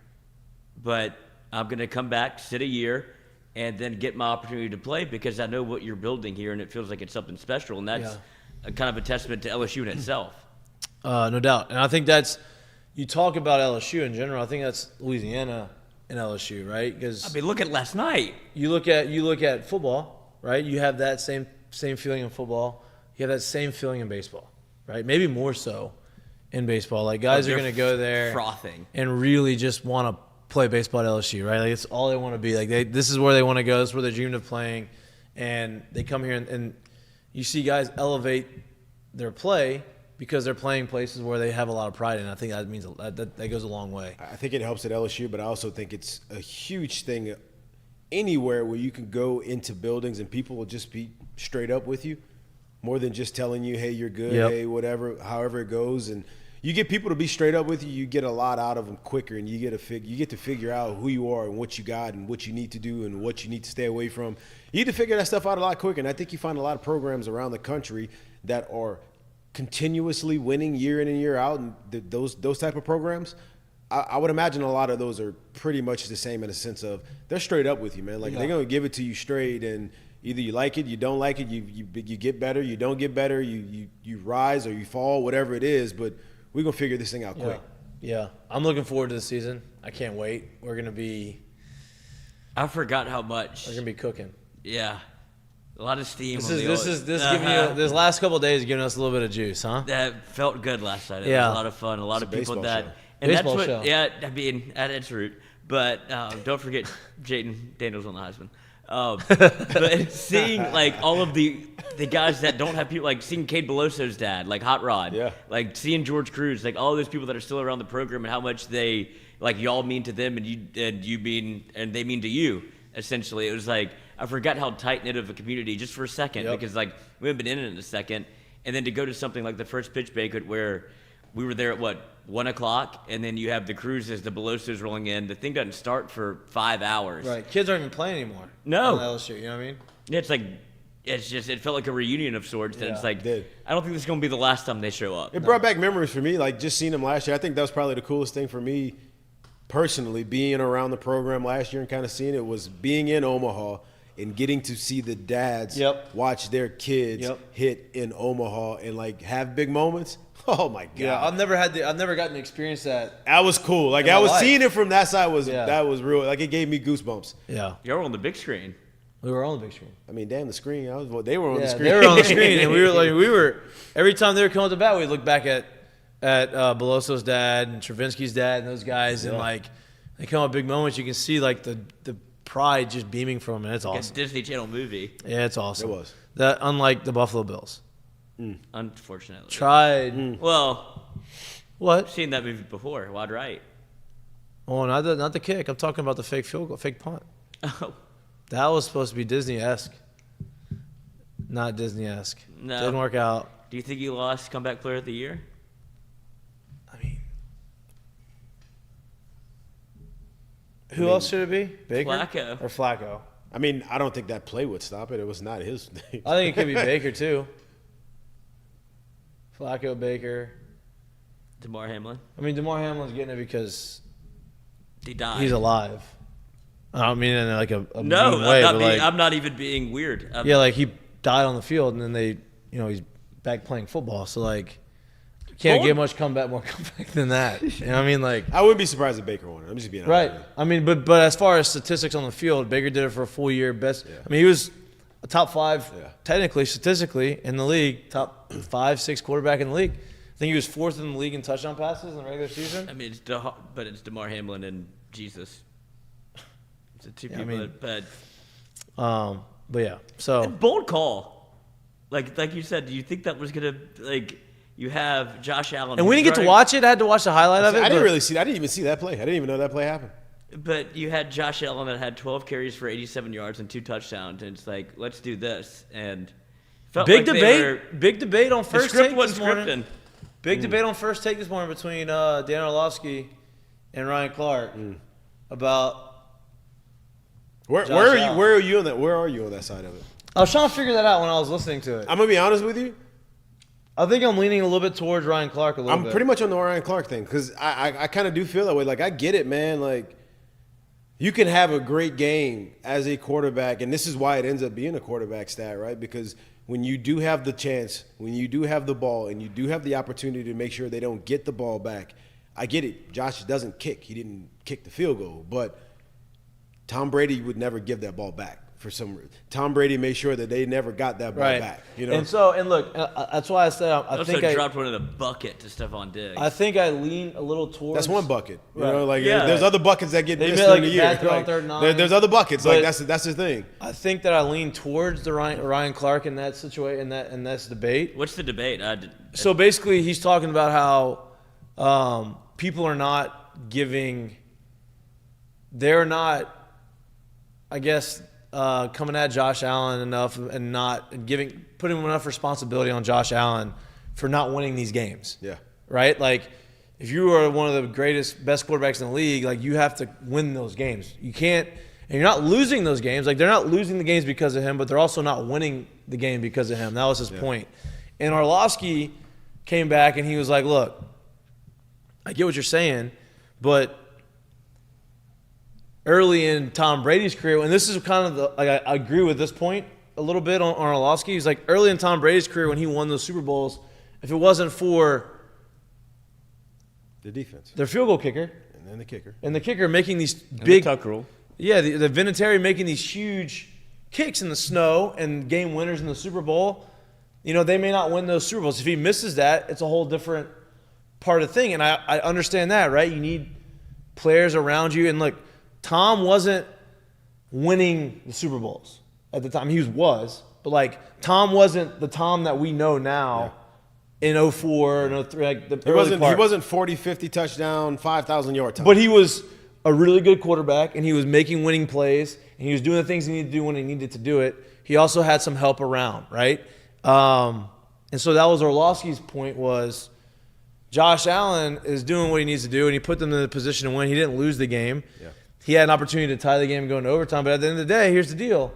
but I'm going to come back, sit a year, and then get my opportunity to play because I know what you're building here, and it feels like it's something special, and that's a kind of a testament to LSU in itself. No doubt. And I think you talk about LSU in general, I think that's Louisiana and LSU, right? Because I mean, look at last night. you look at football, right? You have that same feeling in football. You have that same feeling in baseball, right? Maybe more so in baseball. Like guys are going to go there frothing and really just want to play baseball at LSU, right? Like it's all they want to be. Like this is where they want to go. This is where they dreamed of playing, and they come here and you see guys elevate their play because they're playing places where they have a lot of pride in. I think that means that goes a long way. I think it helps at LSU, but I also think it's a huge thing anywhere where you can go into buildings and people will just be straight up with you, more than just telling you, hey, you're good, Yep. hey, whatever, however it goes. And you get people to be straight up with you, you get a lot out of them quicker, and you get to figure out who you are and what you got and what you need to do and what you need to stay away from. You need to figure that stuff out a lot quicker, and I think you find a lot of programs around the country that are continuously winning year in and year out, and those type of programs. I would imagine a lot of those are pretty much the same in a sense of they're straight up with you, man. Like they're gonna give it to you straight, and either you like it, you don't like it, you get better, you don't get better, you rise or you fall, whatever it is. But we're gonna figure this thing out quick. Yeah, I'm looking forward to the season. I can't wait. We're gonna be. I forgot how much. We're gonna be cooking. Yeah, a lot of steam. This last couple of days giving us a little bit of juice, huh? That felt good last night. It Yeah. was a lot of fun. A lot of people that. Show. And Baseball that's show. what, yeah, I mean, at its root. But don't forget Jaden Daniels on the Heisman. But seeing, like, all of the guys that don't have people, like seeing Cade Beloso's dad, like Hot Rod. Yeah. Like seeing George Cruz, like all those people that are still around the program and how much they, like, y'all mean to them and you mean, and they mean to you, essentially. It was like, I forgot how tight-knit of a community just for a second because, like, we haven't been in it in a second. And then to go to something like the first pitch banquet where we were there at, 1 o'clock, and then you have the Cruzes, the Belosos rolling in. The thing doesn't start for 5 hours. Right. Kids aren't even playing anymore. No. On LSU, you know what I mean? Yeah, it's like, it felt like a reunion of sorts. And it's like, did. I don't think this is going to be the last time they show up. It brought back memories for me, like just seeing them last year. I think that was probably the coolest thing for me personally, being around the program last year and kind of seeing it, was being in Omaha and getting to see the dads watch their kids hit in Omaha and like have big moments. Oh my God! Yeah, I've never gotten to experience that. That was cool. Like I was seeing it from that side that was real. Like it gave me goosebumps. Yeah, you were on the big screen. We were on the big screen. I mean, damn the screen. They were on the screen. They were on the screen, and we were every time they were coming to bat, we'd look back at Beloso's dad and Travinsky's dad and those guys, and like they come up big moments. You can see like the pride just beaming from them, and it's awesome. It's a Disney Channel movie. Yeah, it's awesome. It was. That unlike the Buffalo Bills. Unfortunately. Tried. Well, What? I've seen that movie before. Wide right. Oh, not the kick. I'm talking about the fake field goal, fake punt. Oh. That was supposed to be Disney-esque. Not Disney-esque. No. Didn't work out. Do you think you lost Comeback Player of the Year? I mean, who else should it be? Baker? Flacco. Or Flacco? I mean, I don't think that play would stop it. It was not his thing. I think it could be Baker, too. Flacco, Baker. DeMar Hamlin. I mean, DeMar Hamlin's getting it because He died. he's alive. I don't mean in like a No, mean way, but like, I'm not even being weird. yeah, like he died on the field, and then he's back playing football. So like, you can't get much more comeback than that. You know what I mean? Like, I wouldn't be surprised if Baker won it. I'm just being honest right. with you. I mean, but as far as statistics on the field, Baker did it for a full year. Best. Yeah. I mean, he was a top 5, Yeah. technically, statistically, in the league, top 5, 6 quarterback in the league. I think he was 4th in the league in touchdown passes in the regular season. I mean, it's DeMar Hamlin and Jesus. It's the two people. I mean, but yeah. So bold call. Like you said, do you think that was gonna you have Josh Allen? and we didn't get to watch it. I had to watch the highlight of it. I didn't really see. I didn't even see that play. I didn't even know that play happened. But you had Josh Allen that had 12 carries for 87 yards and 2 touchdowns, and it's like, let's do this. And Big debate on first script take wasn't this morning. scripting. Big debate on first take this morning between Dan Orlovsky and Ryan Clark about. Where Josh are you? Allen. Where are you on that? Where are you on that side of it? I was trying to figure that out when I was listening to it. I'm gonna be honest with you. I think I'm leaning a little bit towards Ryan Clark a little bit. I'm pretty much on the Ryan Clark thing because I kind of do feel that way. Like I get it, man. Like you can have a great game as a quarterback, and this is why it ends up being a quarterback stat, right? Because when you do have the chance, when you do have the ball, and you do have the opportunity to make sure they don't get the ball back, I get it. Josh doesn't kick. He didn't kick the field goal, but Tom Brady would never give that ball back for some reason. Tom Brady made sure that they never got that ball back. You know, and look, that's why I said I think I dropped one in the bucket to Stephon Diggs. I think I lean a little towards. that's one bucket. You Right. know, like Yeah. there's other buckets that get They missed made, like, in the a year. bad throw on Like, 3rd and 9. there's other buckets. But- Like that's the thing. I think that I lean towards the Ryan Clark in that situation, in this debate. What's the debate? So basically, he's talking about how people are not giving. They're not, I guess, coming at Josh Allen enough and not putting enough responsibility on Josh Allen for not winning these games. Yeah. right? Like, if you are one of the greatest, best quarterbacks in the league, like, you have to win those games. You can't, and you're not losing those games. Like, they're not losing the games because of him, but they're also not winning the game because of him. That was his point. And Orlovsky came back and he was like, look, I get what you're saying, but early in Tom Brady's career, and this is kind of the, like, I agree with this point a little bit on Orlovsky. He's like, early in Tom Brady's career when he won those Super Bowls, if it wasn't for the defense, their field goal kicker, and then the kicker making these big tuck rule. Yeah, the Vinatieri making these huge kicks in the snow and game winners in the Super Bowl, you know, they may not win those Super Bowls. If he misses that, it's a whole different part of the thing. And I understand that, right? You need players around you. And look, Tom wasn't winning the Super Bowls at the time. He was. But, like, Tom wasn't the Tom that we know now in 04 and 03. Like, the he wasn't 40, 50 touchdown, 5,000-yard touchdown. But he was a really good quarterback, and he was making winning plays, and he was doing the things he needed to do when he needed to do it. He also had some help around, right? And so that was Orlovsky's point, was Josh Allen is doing what he needs to do, and he put them in the position to win. He didn't lose the game. Yeah. He had an opportunity to tie the game and go into overtime, but at the end of the day, here's the deal.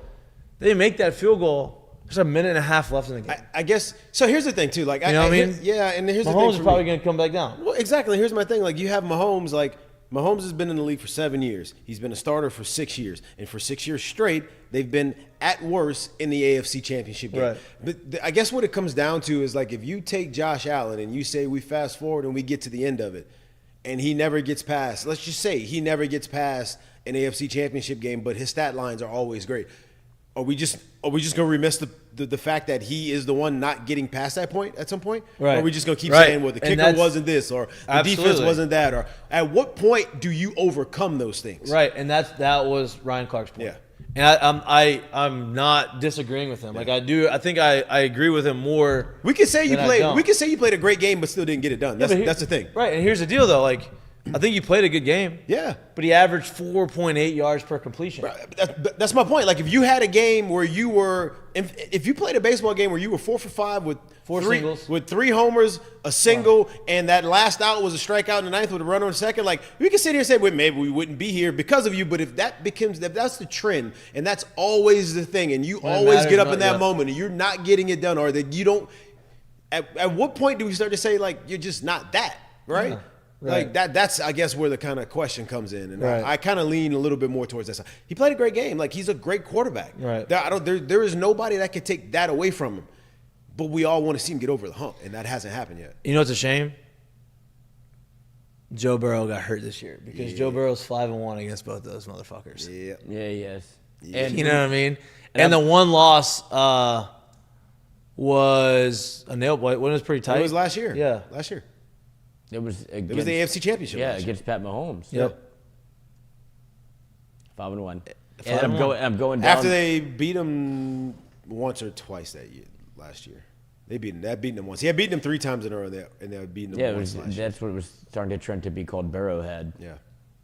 They didn't make that field goal. There's a minute and a half left in the game. I guess – so here's the thing, too. Like, you know what I mean? Yeah, and here's the thing. Mahomes is probably going to come back down. Well, exactly. Here's my thing. Like, you have Mahomes, like – Mahomes has been in the league for 7 years. He's been a starter for 6 years. And for 6 years straight, they've been, at worst, in the AFC Championship game. Right. But I guess what it comes down to is, like, if you take Josh Allen and you say we fast forward and we get to the end of it, and he never gets past, let's just say he never gets past an AFC Championship game, but his stat lines are always great. Are we just going to remiss the fact that he is the one not getting past that point at some point? Right. Or are we just going to keep saying, well, the kicker wasn't this, or the Absolutely. defense wasn't that, or at what point do you overcome those things? Right, and that was Ryan Clark's point. Yeah. And I'm not disagreeing with him. Like, I think I agree with him more. We could say you than I don't. played a great game but still didn't get it done. That's the thing. Right, and here's the deal though, like, I think you played a good game. Yeah. But he averaged 4.8 yards per completion. That's my point. Like, if you had a game where you were – if you played a baseball game where you were 4 for 5 with singles, with 3 homers, a single, and that last out was a strikeout in the ninth with a runner on second, like, we can sit here and say, well, maybe we wouldn't be here because of you. But if that's the trend, and that's always the thing, and you always get up in that moment and you're not getting it done, or that you don't – at what point do we start to say, like, you're just not that, right? Yeah. Right. Like that's I guess where the kind of question comes in, and right. I kind of lean a little bit more towards that side. He played a great game, like he's a great quarterback. Right. There is nobody that could take that away from him, but we all want to see him get over the hump, and that hasn't happened yet. You know, it's a shame. Joe Burrow got hurt this year because Joe Burrow's 5-1 against both those motherfuckers. Yeah. Yes. And you know what I mean. And the one loss was a nail biter. When it was pretty tight. It was last year. Yeah, last year. It was the AFC Championship. Yeah, against Pat Mahomes. Yep. 5-1. And I'm going down. After they beat him once or twice last year. They beat him once. He had beaten him 3 times in a row, and they had beaten him once last year. That's what it was starting to trend to be called Burrowhead. Yeah.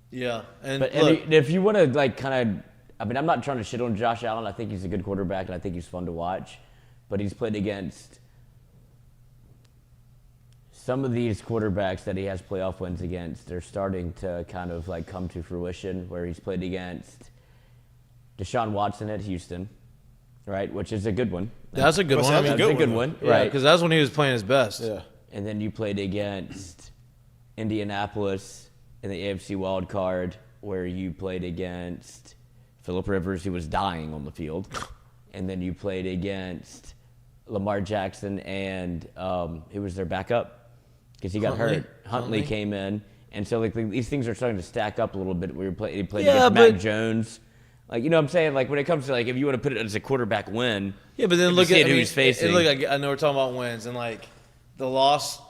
Yeah. And But look, if you want to, like, kind of, I mean, I'm not trying to shit on Josh Allen. I think he's a good quarterback, and I think he's fun to watch. But he's played against some of these quarterbacks that he has playoff wins against. They're starting to kind of, like, come to fruition, where he's played against Deshaun Watson at Houston, right, which is a good one. that's a good one. That's a good one, Yeah, right? because that's when he was playing his best. Yeah. And then you played against Indianapolis in the AFC wild card, where you played against Phillip Rivers, who was dying on the field. And then you played against Lamar Jackson and who was their backup? Because he got hurt. Huntley came in. And so, like, these things are starting to stack up a little bit. He played against Mac Jones. Like, you know what I'm saying? Like, when it comes to, like, if you want to put it as a quarterback win. Yeah, but then look at who he's facing. And look, I know we're talking about wins, and, like, the loss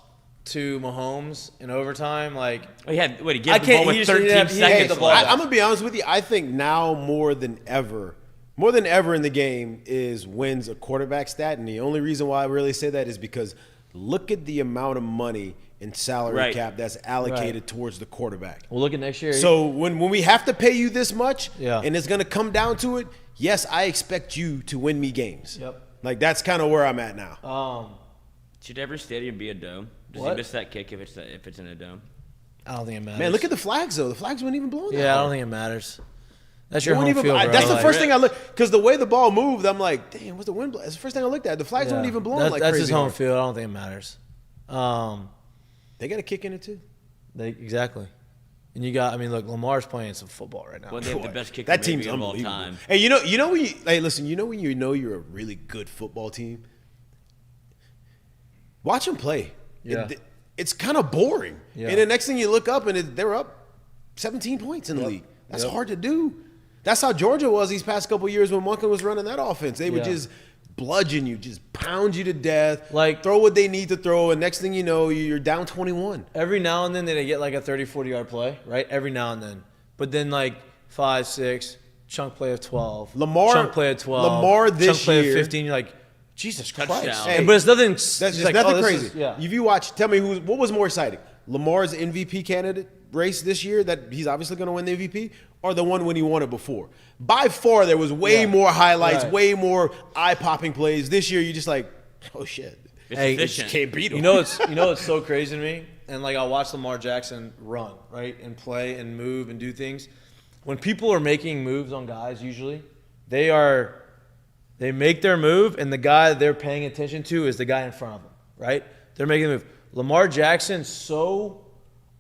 to Mahomes in overtime, like, He gave the ball with 13 seconds. I'm gonna be honest with you. I think now more than ever in the game is wins a quarterback stat, and the only reason why I really say that is because look at the amount of money in salary cap that's allocated towards the quarterback. We'll look at next year. So when we have to pay you this much, Yeah. and it's gonna come down to it, yes, I expect you to win me games. Yep. Like, that's kind of where I'm at now. Should every stadium be a dome? Does What? he miss that kick if it's in a dome? I don't think it matters. Man, look at the flags though. The flags weren't even blowing. Yeah, I don't think it matters. That's your They home weren't even- field, bro. That's the Like, first thing I looked, because the way the ball moved, I'm like, damn, what's the wind blow? That's the first thing I looked at. The flags weren't even blowing like that's crazy. his home hard. field. I don't think it matters. They got a kick in it too. Exactly. And you got, I mean, look, Lamar's playing some football right now. Well, they have the best kicker That maybe team's of all unbelievable. time. Hey, you know when you listen, you know when you know you're a really good football team? Watch them play. Yeah. It's kind of boring. Yeah. And the next thing you look up and they're up 17 points in the league. That's hard to do. That's how Georgia was these past couple years when Monken was running that offense. They would just bludgeon you, just pound you to death, Like- throw what they need to throw, and next thing you know, you're down 21. Every now and then they get like a 30, 40-yard play, right? Every now and then. But then like 5, 6, chunk play of 12. Lamar- chunk play of 12. Lamar this chunk play year- of 15. You're like, Jesus Touchdown. Christ. Hey, but it's nothing. That's it's just like, nothing oh, this crazy. is- yeah. If you watch, tell me what was more exciting? Lamar's MVP candidate race this year that he's obviously going to win the MVP, or the one when he won it before? By far, there was way more highlights, Right. way more eye-popping plays. This year, you're just like, oh shit, It's Hey, efficient. can't beat him. You know it's so crazy to me, and like I watch Lamar Jackson run, right, and play and move and do things. When people are making moves on guys, usually they make their move, and the guy they're paying attention to is the guy in front of them, right? They're making the move. Lamar Jackson's so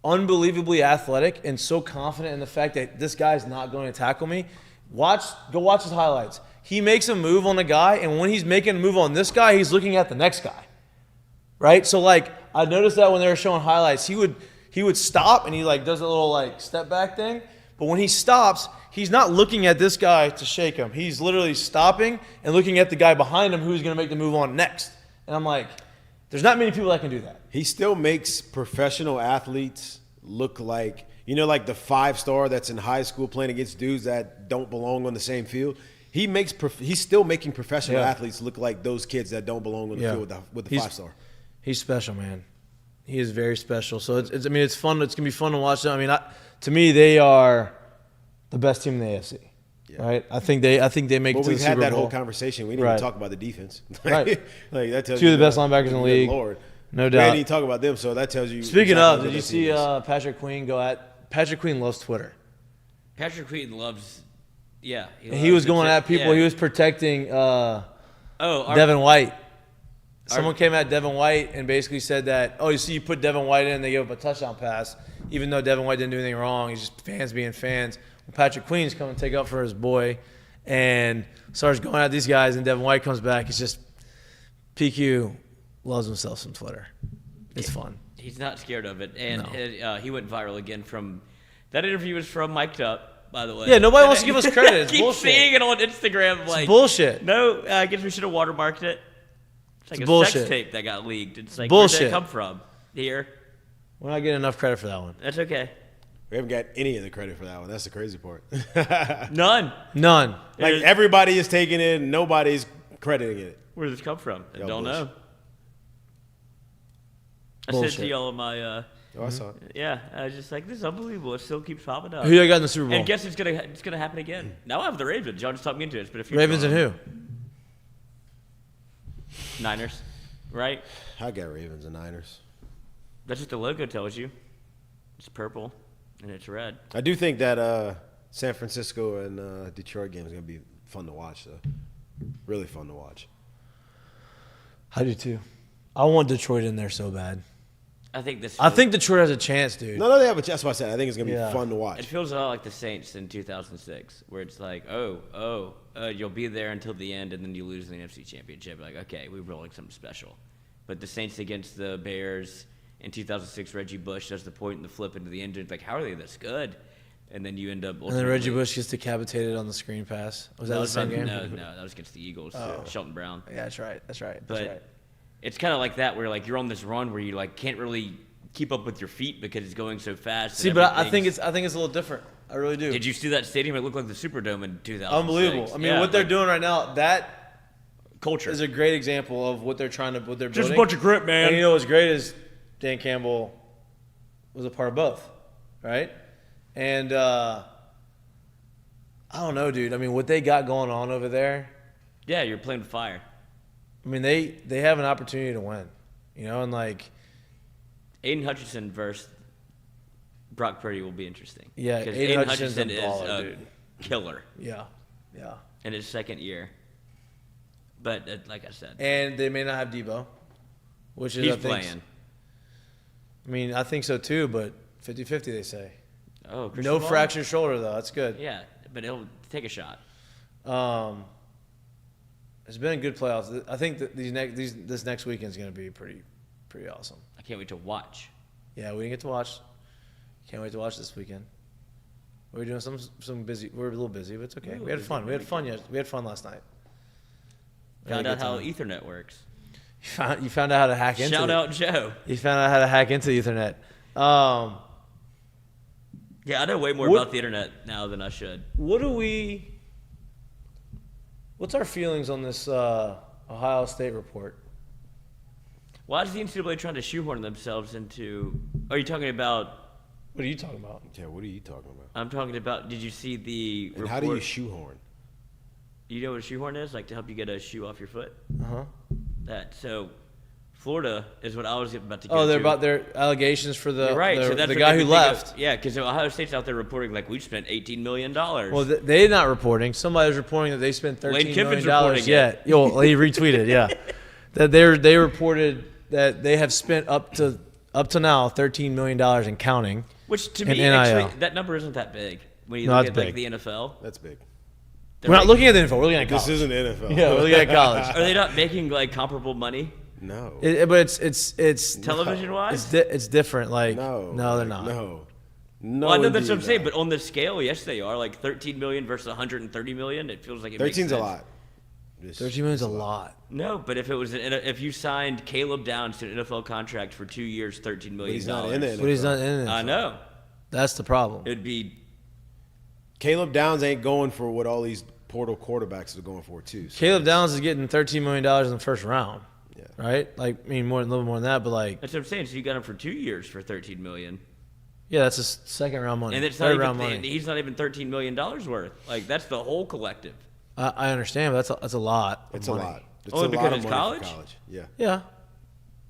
unbelievably athletic and so confident in the fact that this guy's not going to tackle me. Go watch his highlights. He makes a move on a guy, and when he's making a move on this guy, he's looking at the next guy. Right? So like I noticed that when they were showing highlights, he would stop and he like does a little like step back thing. But when he stops, he's not looking at this guy to shake him. He's literally stopping and looking at the guy behind him who's going to make the move on next. And I'm like, there's not many people that can do that. He still makes professional athletes look like, like the 5-star that's in high school playing against dudes that don't belong on the same field. He's still making professional athletes look like those kids that don't belong on the field with the 5-star. He's special, man. He is very special. So it's fun. It's gonna be fun to watch them. I mean, to me, they are the best team in the AFC. Yeah. Right? I think they make it to the we've Super had that Bowl. whole conversation. We didn't even talk about the defense. Right. Like that tells Two you of the best linebackers in the league. Lord. No We doubt. didn't even talk about them, so that tells you. Speaking exactly of, what did you that see team is. Patrick Queen go at? Patrick Queen loves Twitter. Patrick Queen loves, yeah. He was going at people. Yeah. He was protecting Devin Devin White. Someone came at Devin White and basically said that, you see, you put Devin White in, they give up a touchdown pass, even though Devin White didn't do anything wrong. He's just fans being fans. Well, Patrick Queen's coming to take up for his boy and starts going at these guys, and Devin White comes back. It's just PQ loves himself some Twitter. It's fun. He's not scared of it, and he went viral again from that interview was from Mik'd Up, by the way. Yeah, nobody wants to give us credit. It's I keep bullshit. seeing it on Instagram. Like It's bullshit. No, I guess we should have watermarked it. It's like It's a bullshit. sex tape that got leaked. It's like Bullshit. where'd that come from? Here. We're not getting enough credit for that one. That's okay. We haven't got any of the credit for that one. That's the crazy part. None. None. Like everybody is taking it, and nobody's crediting it. Where did this come from? I don't bullshit. know. I said Bullshit. to y'all in my Oh, I saw it. yeah, I was just like, this is unbelievable. It still keeps popping up. Who you got in the Super Bowl? And guess it's gonna happen again. Now I have the Ravens. Y'all just talked me into it. But if you're Ravens and who? Niners, right? I got Ravens and Niners. That's what the logo tells you. It's purple and it's red. I do think that San Francisco and Detroit game is going to be fun to watch, though. Really fun to watch. I do too. I want Detroit in there so bad. I think this. I think Detroit has a chance, dude. No, they have a chance. That's what I said. I think it's going to be fun to watch. It feels a lot like the Saints in 2006, where it's like, you'll be there until the end, and then you lose the NFC Championship. Like, okay, we're rolling something special. But the Saints against the Bears in 2006, Reggie Bush does the point and the flip into the end. It's like, how are they this good? And then you end up. And then Reggie Bush gets decapitated on the screen pass. Was that the same game? No, that was against the Eagles. Shelton Brown. Yeah, that's right. That's right. But it's kind of like that, where like you're on this run where you like can't really keep up with your feet because it's going so fast. See, but I think it's a little different. I really do. Did you see that stadium? It looked like the Superdome in 2006. Unbelievable. I mean, what they're doing right now, that culture is a great example of what they're building. Just a bunch of grit, man. And you know what's great is Dan Campbell was a part of both, right? And I don't know, dude. I mean, what they got going on over there. Yeah, you're playing with fire. I mean, they have an opportunity to win, and like Aiden Hutchinson versus Brock Purdy will be interesting. Yeah, because Aiden Aiden Hutchinson's Hutchinson a is baller, a dude. killer Yeah. in his second year. But like I said, And they may not have Debo, which is he's I think, playing. I mean, I think so too, but 50-50 they say. Oh, Christian No Ball? fractured shoulder though. That's good. Yeah, but he'll take a shot. It's been a good playoffs. I think that this next weekend is going to be pretty awesome. I can't wait to watch. Yeah, we didn't get to watch. Can't wait to watch this weekend. We're doing some busy. We're a little busy, but it's okay. Ooh, We had busy fun. We had fun. weekend. We had fun last night. We had Found a out good how time. Ethernet works. You found out how to hack into. Shout out Joe. You found out how to hack into Ethernet. Yeah, I know way more What- about the internet now than I should. What's our feelings on this Ohio State report? Why is the NCAA trying to shoehorn themselves into? Are you talking about? What are you talking about? Yeah, what are you talking about? I'm talking about. Did you see the? And report? how do you shoehorn? You know what a shoehorn is? Like to help you get a shoe off your foot. Uh-huh. That so. Florida is what I was about to get Oh, they're to. about their allegations for the You're right. So that's the what guy made who me think of- left. Yeah, because Ohio State's out there reporting like we spent $18 million. Well, they're not reporting. Somebody was reporting that they spent $13 Lane Kiffin's million. reporting Yeah, it. yo, he retweeted. Yeah, that they reported that they have spent up to now $13 million and counting. Which to in me, NIL. actually, that number isn't that big when you No, look it's at like big. the NFL. That's big. They're We're not like- looking at the info. We're looking at This college. isn't NFL. Yeah, we're looking at college. Are they not making like comparable money No. But it's television wise? it's different. Like no. they're not. No. No. Well, I know that's what I'm indeed saying, not. but on the scale, yes, they are. Like 13 million versus 130 million. It feels like it makes 13's a sense. lot. Just- 13 million is a lot. No, but if it was if you signed Caleb Downs to an NFL contract for 2 years, $13 million. he's not in it. But he's not in it. I know. That's the problem. It'd be Caleb Downs ain't going for what all these portal quarterbacks are going for too. So Caleb Downs is getting $13 million in the first round. Yeah. Right? Like, I mean, a little more than that, but like, that's what I'm saying. So you got him for 2 years for 13 million, yeah, that's his second round money. and it's not third even round money. he's not even $13 million worth. Like that's the whole collective. I understand, but that's a lot. It's of a money. lot. It's Only a because lot of it's money for college? Yeah. Yeah,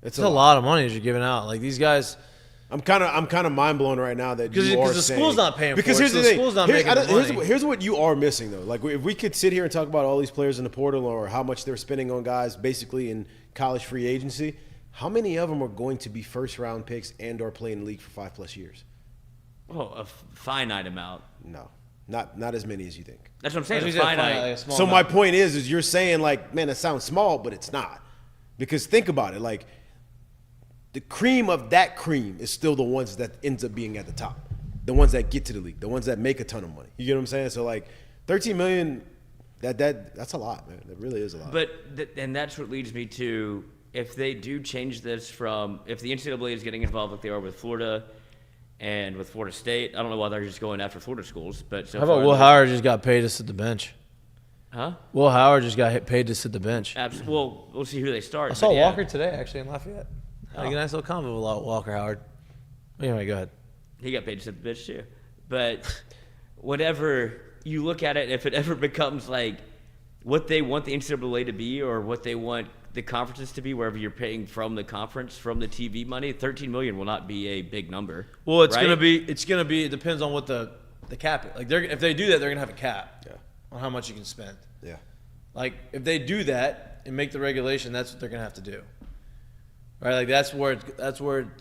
It's it's a lot of money that you're giving out. Like these guys, I'm kind of mind blown right now that you are because the saying, school's not paying because for it, here's so the the thing. school's not Here's- making the money. Here's what you are missing though. Like if we could sit here and talk about all these players in the portal or how much they're spending on guys basically in college free agency, how many of them are going to be first round picks and or play in the league for 5+ years? Well, a finite amount. No, not as many as you think. That's what I'm saying. As A we said, finite. like a small So my amount. point is you're saying like, man, it sounds small, but it's not. Because think about it, like the cream of that cream is still the ones that ends up being at the top, the ones that get to the league, the ones that make a ton of money. You get what I'm saying? So like, 13 million, that's a lot, man. That really is a lot. But and that's what leads me to if they do change this from if the NCAA is getting involved like they are with Florida and with Florida State. I don't know why they're just going after Florida schools, but so How about far Will they're- Howard just got paid to sit the bench? Huh? Will Howard just got paid to sit the bench. Well, we'll see who they start. I saw but yeah. Walker today actually in Lafayette. Had a nice little comment with Walker Howard. Anyway, go ahead. He got paid to sit the bitch too. But whatever you look at it, if it ever becomes like what they want the NCAA to be or what they want the conferences to be, wherever you're paying from the conference, from the TV money, 13 million will not be a big number. Well, it's right? gonna be. It depends on what the cap is. Like if they do that, they're gonna have a cap on how much you can spend. yeah. Like if they do that and make the regulation, that's what they're gonna have to do. Right? Like that's where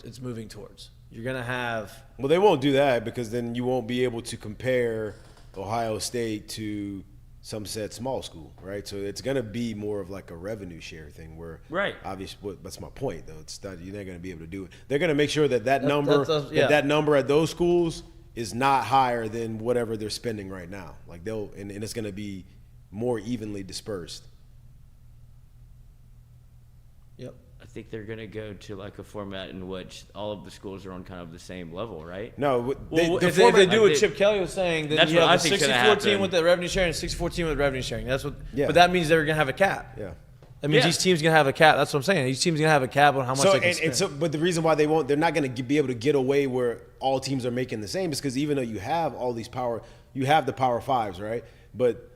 it's moving towards. You're gonna have. Well, they won't do that because then you won't be able to compare Ohio State to some said small school, right? So it's going to be more of like a revenue share thing where, Right. obviously, that's my point, though. It's not, you're not going to be able to do it. They're going to make sure that number that's number at those schools is not higher than whatever they're spending right now. Like and it's going to be more evenly dispersed. Yep. I think they're going to go to like a format in which all of the schools are on kind of the same level, right? No, Well, the if they format- do what Chip Kelly was saying, then That's you what have I a think's gonna 60-14 happen. with the revenue sharing and 60-14 with revenue sharing. That's what. Yeah. But that means they're gonna have a cap. Yeah. That means Yeah. each team's gonna have a cap. That's what I'm saying. Each team's gonna have a cap on how much they can spend. But the reason why they're not going to be able to get away where all teams are making the same is because even though you have all these you have the Power Fives, right? But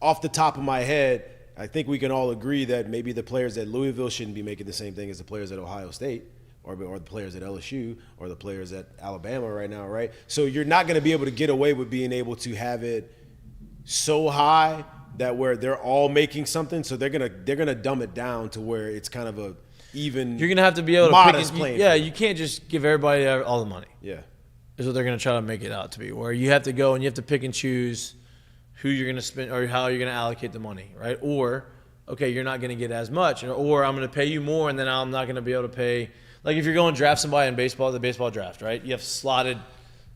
off the top of my head, I think we can all agree that maybe the players at Louisville shouldn't be making the same thing as the players at Ohio State. or the players at LSU or the players at Alabama right now, right? So you're not going to be able to get away with being able to have it so high that where they're all making something. So they're gonna dumb it down to where it's kind of a even. You're gonna have to be able to modest pick playing. Yeah, you can't just give everybody all the money. Yeah. Is what they're gonna try to make it out to be. Where you have to go and you have to pick and choose who you're gonna spend or how you're gonna allocate the money, right? Or okay, you're not gonna get as much, or I'm gonna pay you more and then I'm not gonna be able to pay. Like if you're going to draft somebody in baseball, the baseball draft, right? You have slotted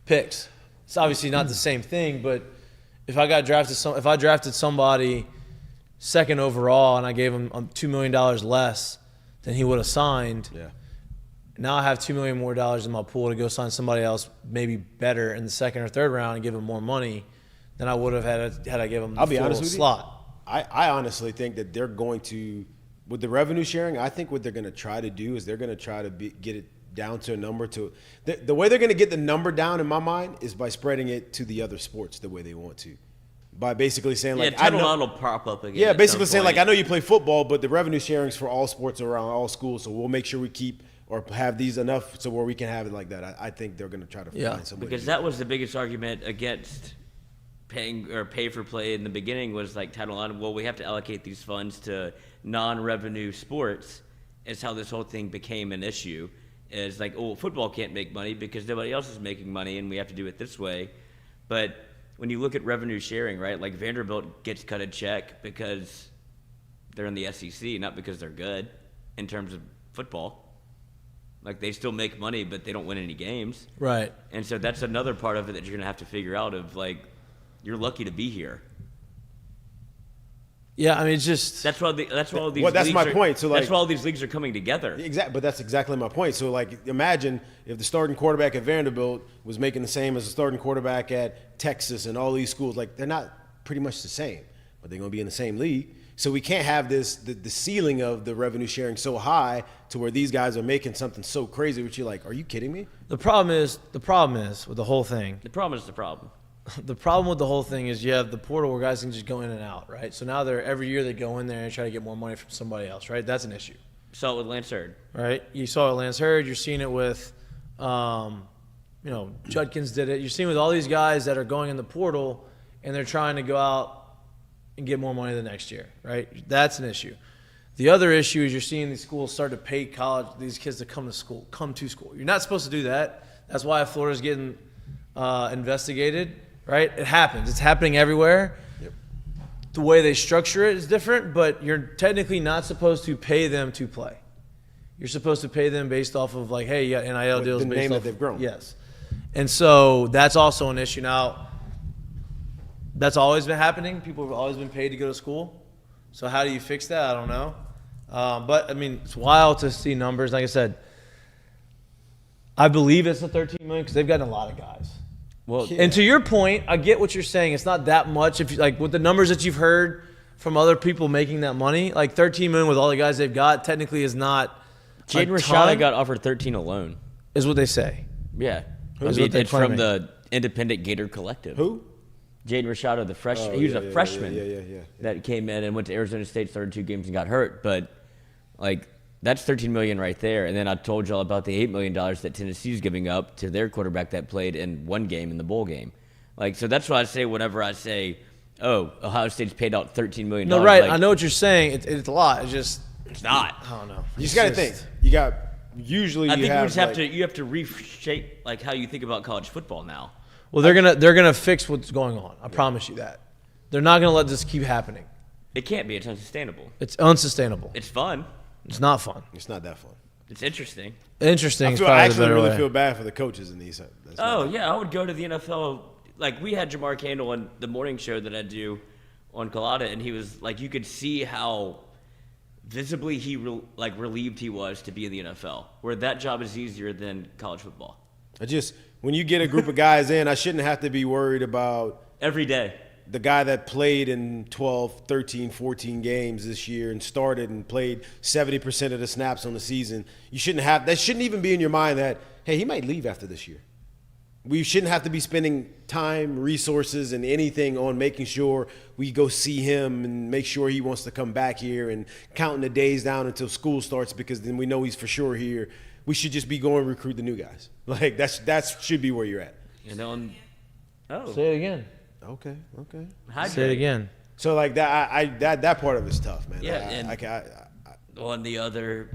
picks. It's obviously not the same thing, but if I drafted somebody second overall and I gave him $2 million less than he would have signed, now I have $2 million more in my pool to go sign somebody else maybe better in the second or third round and give him more money than I would have had I give him the I'll be full honest with slot. I honestly think that they're going to, with the revenue sharing, I think what they're going to try to do is they're going to try to get it down to a number the way they're going to get the number down in my mind is by spreading it to the other sports the way they want to. By basically saying like, Title IX will pop up again. Yeah, at basically some saying like, point. I know you play football, but the revenue sharing is for all sports around all schools, so we'll make sure we keep or have these enough so where we can have it like that. I think they're going to try to find somebody. Because that was the biggest argument against paying or pay for play in the beginning was like Title IX. Well, we have to allocate these funds to non-revenue sports. Is how this whole thing became an issue. Is like, oh, football can't make money because nobody else is making money, and we have to do it this way. But when you look at revenue sharing, right, like Vanderbilt gets cut a check because they're in the SEC, not because they're good in terms of football. Like they still make money, but they don't win any games. Right. And so that's another part of it that you're gonna have to figure out. Of like, you're lucky to be here. Yeah, I mean, it's just that's why all these. Well, that's leagues my are, point. So, like, that's why all these leagues are coming together. Exactly, but that's exactly my point. So, like, imagine if the starting quarterback at Vanderbilt was making the same as the starting quarterback at Texas and all these schools. Like, they're not pretty much the same, but they're going to be in the same league. So we can't have the ceiling of the revenue sharing so high to where these guys are making something so crazy, which you're like, are you kidding me? the problem is with the whole thing. The problem is the problem. The problem with the whole thing is you have the portal where guys can just go in and out, right? So now every year they go in there and try to get more money from somebody else, right? That's an issue. Saw it with Lance Hurd. Right? You saw it with Lance Hurd. You're seeing it with, Judkins did it. You're seeing it with all these guys that are going in the portal and they're trying to go out and get more money the next year, right? That's an issue. The other issue is you're seeing these schools start to pay these kids to come to school. You're not supposed to do that. That's why Florida's getting investigated. Right? It happens. It's happening everywhere. Yep. The way they structure it is different, but you're technically not supposed to pay them to play. You're supposed to pay them based off of like, hey, you got NIL deals the based name off that they've grown. Yes. And so that's also an issue. Now, that's always been happening. People have always been paid to go to school. So how do you fix that? I don't know. But, I mean, it's wild to see numbers. Like I said, I believe it's the $13 million because they've gotten a lot of guys. Well, And to your point, I get what you're saying. It's not that much. If you, like with the numbers that you've heard from other people making that money, like $13 million with all the guys they've got, technically is not. Jaden Rashada got offered 13 alone. Is what they say. Yeah, Is what they it's from claiming. the Independent Gator Collective. Who? Jaden Rashada, the freshman. Oh, He was yeah, a yeah, freshman yeah. that came in and went to Arizona State, started 2 games and got hurt. But like that's $13 million right there. And then I told y'all about the $8 million that Tennessee's giving up to their quarterback that played in 1 game in the bowl game. Like, so that's why I say whenever I say, oh, Ohio State's paid out $13 million. No, right. Like, I know what you're saying. It's a lot. It's just. it's not. I don't know. You just got to think. You got usually. I think you just have like, to. You have to reshape like how you think about college football now. Well, they're gonna fix what's going on. I promise you that. They're not gonna let this keep happening. It can't be. It's unsustainable. It's unsustainable. It's fun. It's not fun. It's not that fun. It's interesting. Interesting. is I probably the actually better really way. feel bad for the coaches in these. That's not- Oh yeah, I would go to the NFL. Like we had Jamar Candle on the morning show that I do on Colada, and he was like, you could see how visibly he relieved he was to be in the NFL, where that job is easier than college football. When you get a group of guys in, I shouldn't have to be worried about Every day. the guy that played in 12, 13, 14 games this year and started and played 70% of the snaps on the season. That shouldn't even be in your mind that, hey, he might leave after this year. We shouldn't have to be spending time, resources, and anything on making sure we go see him and make sure he wants to come back here and counting the days down until school starts because then we know he's for sure here. we should just be going recruit the new guys. Like that should be where you're at. You know, Say it again. Okay. Say it again. So like that, that part of it's tough, man. Yeah, on the other,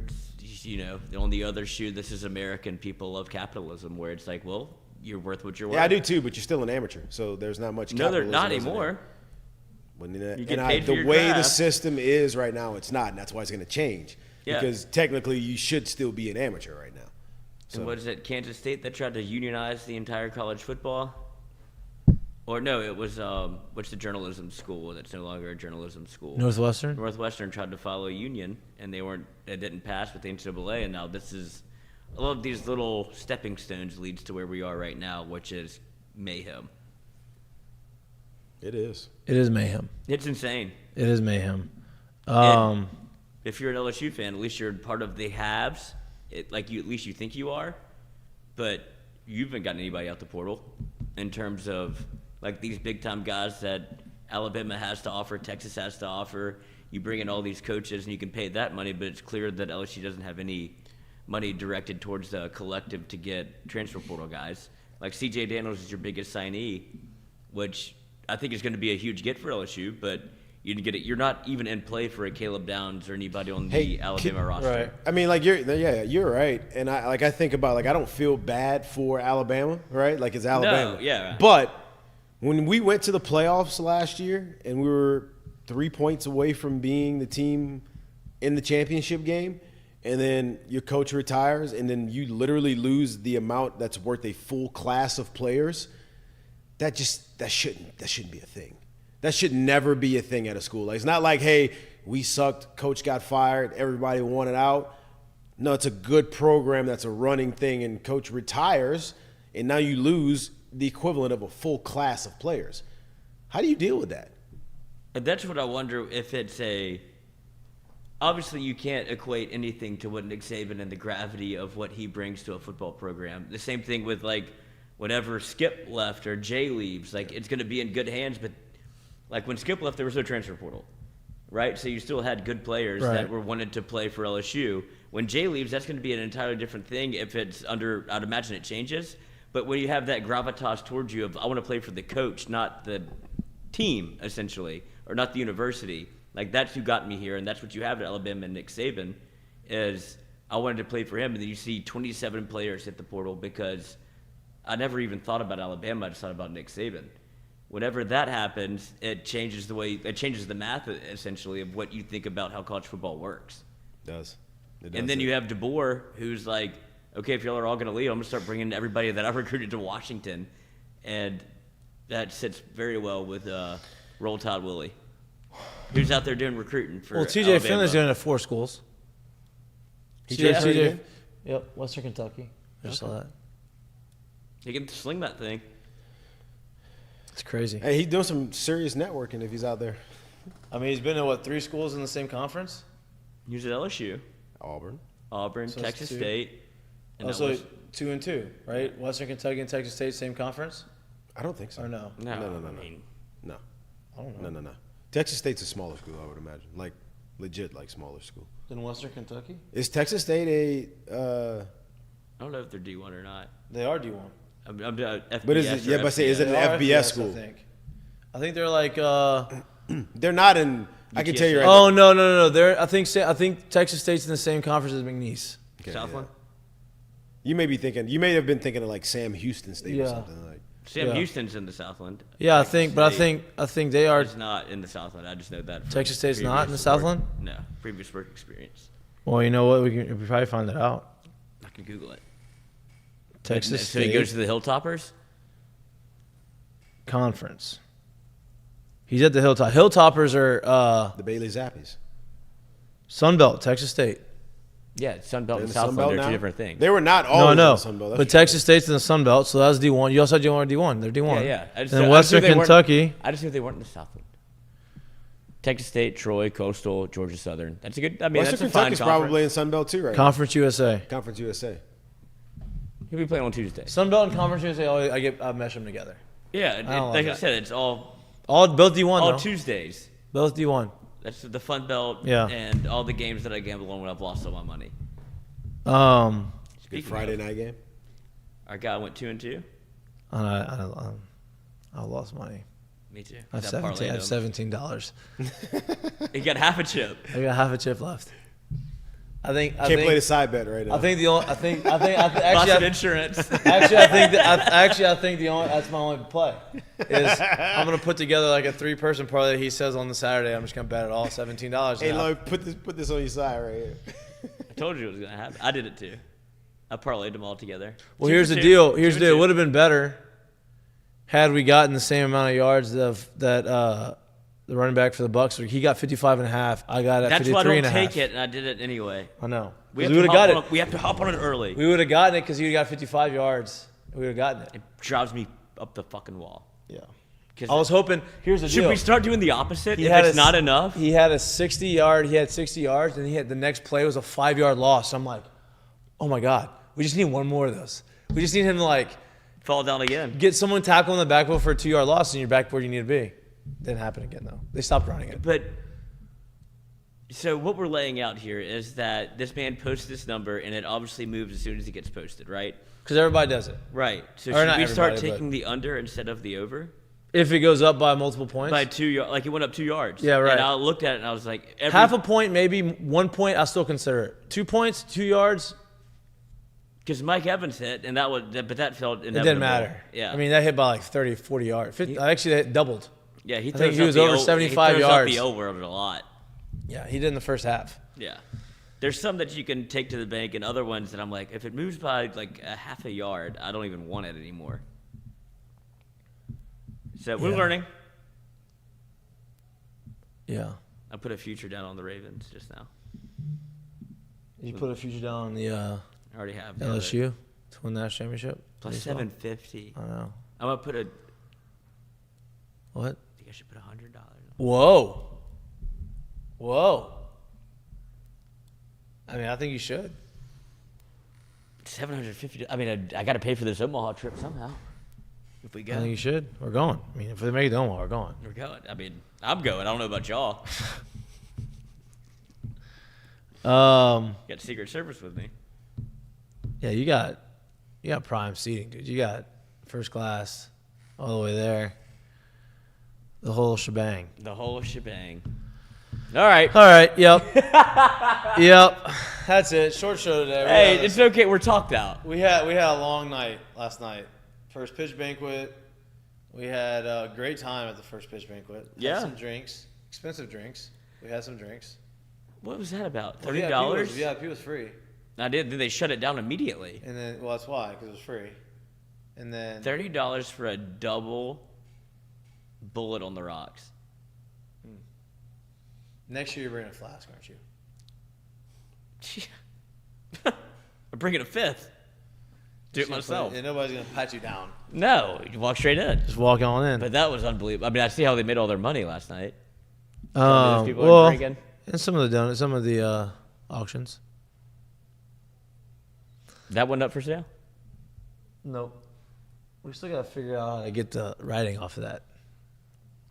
on the other shoe, this is American. People love capitalism, where it's like, well, you're worth what you're worth. Yeah, I do too, but you're still an amateur, so there's not much. No, they're capitalism not as an anymore. amateur. You get paid for the your way the craft. system is right now, it's not, and that's why it's going to change. Yeah. Because technically, you should still be an amateur right now. And what is it, Kansas State that tried to unionize the entire college football? Or no, it was what's the journalism school that's no longer a journalism school? Northwestern. Northwestern tried to follow a union, and it didn't pass with the NCAA, and now this is a lot of these little stepping stones leads to where we are right now, which is mayhem. It is. It is mayhem. It's insane. It is mayhem. And if you're an LSU fan, at least you're part of the haves. At least you think you are, but you haven't gotten anybody out the portal in terms of like these big time guys that Alabama has to offer, Texas has to offer. You bring in all these coaches and you can pay that money, but it's clear that LSU doesn't have any money directed towards the collective to get transfer portal guys. Like C.J. Daniels is your biggest signee, which I think is going to be a huge get for LSU, but you didn't get it. You're not even in play for a Caleb Downs or anybody on the Alabama roster. Right. I mean, like you're right, and I think about I don't feel bad for Alabama, right? Like it's Alabama. No, yeah. But when we went to the playoffs last year and we were 3 points away from being the team in the championship game, and then your coach retires, and then you literally lose the amount that's worth a full class of players, that shouldn't be a thing. That should never be a thing at a school. Like, it's not like, hey, we sucked, coach got fired, everybody wanted out. No, it's a good program that's a running thing, and coach retires, and now you lose the equivalent of a full class of players. How do you deal with that? And that's what I wonder if it's obviously you can't equate anything to what Nick Saban and the gravity of what he brings to a football program. The same thing with whenever Skip left or Jay leaves, it's going to be in good hands, but when Skip left, there was no transfer portal, right? So you still had good players that were wanted to play for LSU. When Jay leaves, that's going to be an entirely different thing if it's I'd imagine it changes. But when you have that gravitas towards you of, I want to play for the coach, not the team, essentially, or not the university, that's who got me here, and that's what you have at Alabama and Nick Saban, is I wanted to play for him, and then you see 27 players hit the portal because I never even thought about Alabama, I just thought about Nick Saban. Whenever that happens, it changes the math, essentially, of what you think about how college football works. It does. And then you have DeBoer, who's like, okay, if y'all are all going to leave, I'm going to start bringing everybody that I recruited to Washington. And that sits very well with Roll Tide Willie, who's out there doing recruiting for T.J. Alabama. Finley's doing it at 4 schools. TJ. Yep, Western Kentucky. I just saw that. He can sling that thing. It's crazy. Hey, he's doing some serious networking if he's out there. I mean, he's been to 3 schools in the same conference? He was at LSU, Auburn, So Texas it's 2. State. And that So was, 2 and 2, right? Western Kentucky and Texas State, same conference? I don't think so. Or no? No. I No. I don't know. No. Texas State's a smaller school, I would imagine. Legit, smaller school. In Western Kentucky? Is Texas State I don't know if they're D1 or not. They are D1. I'm FBS But is it? Yeah, but I say, is it an They are FBS school? I think they're like. They're not in. I can tell you right Oh no! They're. I think Texas State's in the same conference as McNeese. Okay, Southland? You may have been thinking of Sam Houston State or Yeah. something like. Sam Yeah. Houston's in the Southland. Yeah, I Texas think. State I think they are. is not in the Southland. I just know that. from Texas State's not in the previous work. Southland? No, previous work experience. Well, you know what? We can probably find that out. I can Google it. Texas So he State goes to the Hilltoppers? Conference. He's at the Hilltop. Hilltoppers are The Bailey Zappies. Sun Belt, Texas State. Yeah, Sun Belt They're in and the Sun Southland Belt are now? two different things. They were not always No. in the Sun Belt. But That's Texas State's in the Sun Belt, so that's D1. You also had D1 or D1. They're D1. Yeah. I just And knew Western they weren't- Kentucky. I just knew they weren't in the Southland. Texas State, Troy, Coastal, Georgia Southern. That's a good. I mean, Western that's a fine Kentucky's conference. probably in Sun Belt too, right? Conference USA. Conference USA. He'll be playing on Tuesday. Sun Belt and Conference USA. I mesh them together. Yeah, don't like like I that. said, it's all Both D1 though. Tuesdays. Both D1. That's the Fun Belt Yeah. and all the games that I gamble on when I've lost all my money. Good Friday night game. Our guy went 2-2. I lost money. Me too. I have $17. You got half a chip. I got half a chip left. I think play the side bet right now. I think insurance. I think the only that's my only play is I'm gonna put together like a 3-person parlay that he says on the Saturday. I'm just gonna bet it all $17. Hey, Lloyd, put this on your side right here. I told you it was gonna happen. I did it too. I parlayed them all together. Well, here's the deal. It would have been better had we gotten the same amount of yards of that the running back for the Bucks. He got 55.5. I got at 53.5. That's why I don't take it, and I did it anyway. I know. We would have got it. We have to hop on it early. We would have gotten it because he would have got 55 yards. We would have gotten it. It drives me up the fucking wall. Yeah. I was hoping. Here's the deal. Should we start doing the opposite? If it's not enough. He had 60 yards, and he had the next play was a 5-yard loss. So I'm like, oh my God, we just need one more of those. We just need him to fall down again. Get someone tackle in the backfield for a 2-yard loss, and you're back where you need to be. Didn't happen again though. They stopped running it. But so what we're laying out here is that this man posts this number, and it obviously moves as soon as it gets posted, right? Because everybody does it. Right. So should we start taking the under instead of the over? If it goes up by multiple points? By 2 yards. Like it went up 2 yards. Yeah, right. And I looked at it and I was like, half a point, maybe 1 point, I'll still consider it. 2 points, 2 yards. Because Mike Evans hit, and that felt inevitable. It didn't matter. Yeah. I mean, that hit by 30, 40 yards. Actually, it doubled. Yeah, I think he was over 75 yards. He throws up the over a lot. Yeah, he did in the first half. Yeah. There's some that you can take to the bank, and other ones that I'm like, if it moves by a half a yard, I don't even want it anymore. So we're learning. Yeah. I put a future down on the Ravens just now. You put a future down on the I already have LSU to win that championship? Plus 750. I know. I'm going to put a... What? I think I should put $100. Whoa. I mean, I think you should. 750. I mean, I got to pay for this Omaha trip somehow. If we go. I think you should. We're going. I mean, if they make it to Omaha, we're going. We're going. I mean, I'm going. I don't know about y'all. Got Secret Service with me. Yeah, you got prime seating, dude. You got first class all the way there. The whole shebang. All right. Yep. Yep. That's it. Short show today. Hey, it's okay. We're talked out. We had a long night last night. First pitch banquet. We had a great time at the first pitch banquet. Yeah. Some drinks. Expensive drinks. We had some drinks. What was that about? $30? Yeah, it was free. I did. Then they shut it down immediately. And then, well, that's why, because it was free. And then $30 for a double bullet on the rocks. Next year you're bringing a flask, aren't you? I'm bringing a fifth. Do it myself. And nobody's gonna pat you down. No, you walk straight in. Just walk on in. But that was unbelievable. I mean, I see how they made all their money last night. People are drinking. And some of the donuts, some of the auctions. That went up for sale? Nope. We still gotta figure out how to get the writing off of that.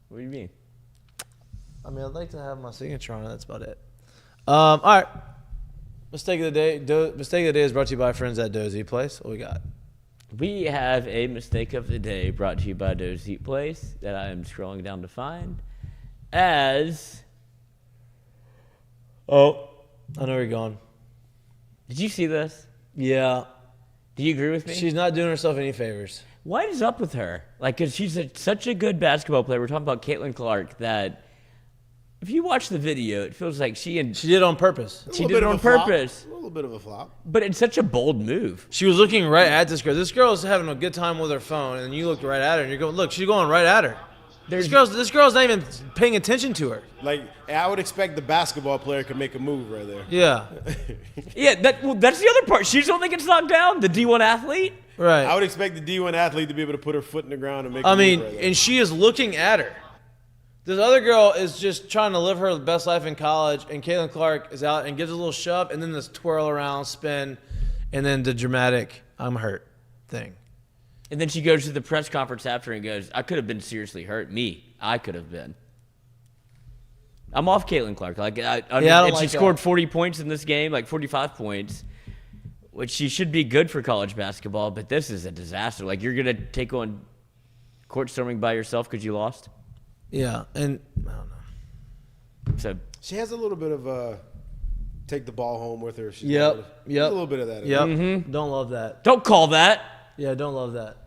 What do you mean? I mean, I'd like to have my signature on it. That's about it. All right. Mistake of the day. Mistake of the day is brought to you by friends at Dozy Place. What we got? We have a mistake of the day brought to you by Dozy Place that I am scrolling down to find. As I know where you're going. Did you see this? Yeah. Do you agree with me? She's not doing herself any favors. What is up with her? Because she's such a good basketball player. We're talking about Caitlin Clark that if you watch the video, it feels like she did it on purpose. She did it on purpose. A little bit of a flop. But it's such a bold move. She was looking right at this girl. This girl's having a good time with her phone, and you looked right at her, and you're going, look, she's going right at her. This girl's not even paying attention to her. Like, I would expect the basketball player could make a move right there. Yeah. Yeah, that's the other part. She's the one that gets knocked down, the D1 athlete. Right. I would expect the D1 athlete to be able to put her foot in the ground and make a move right there. And she is looking at her. This other girl is just trying to live her best life in college, and Caitlin Clark is out and gives a little shove, and then this twirl around, spin, and then the dramatic I'm hurt thing. And then she goes to the press conference after and goes, I could have been seriously hurt. I could have been. I'm off Caitlin Clark. She scored 40 points in this game, like 45 points. which she should be good for college basketball, but this is a disaster. Like, you're going to take on court storming by yourself because you lost? Yeah, and I don't know. So She has a little bit of take the ball home with her. She's Yep. a little bit of that. Yep. Don't love that. don't call that. Yeah, don't love that.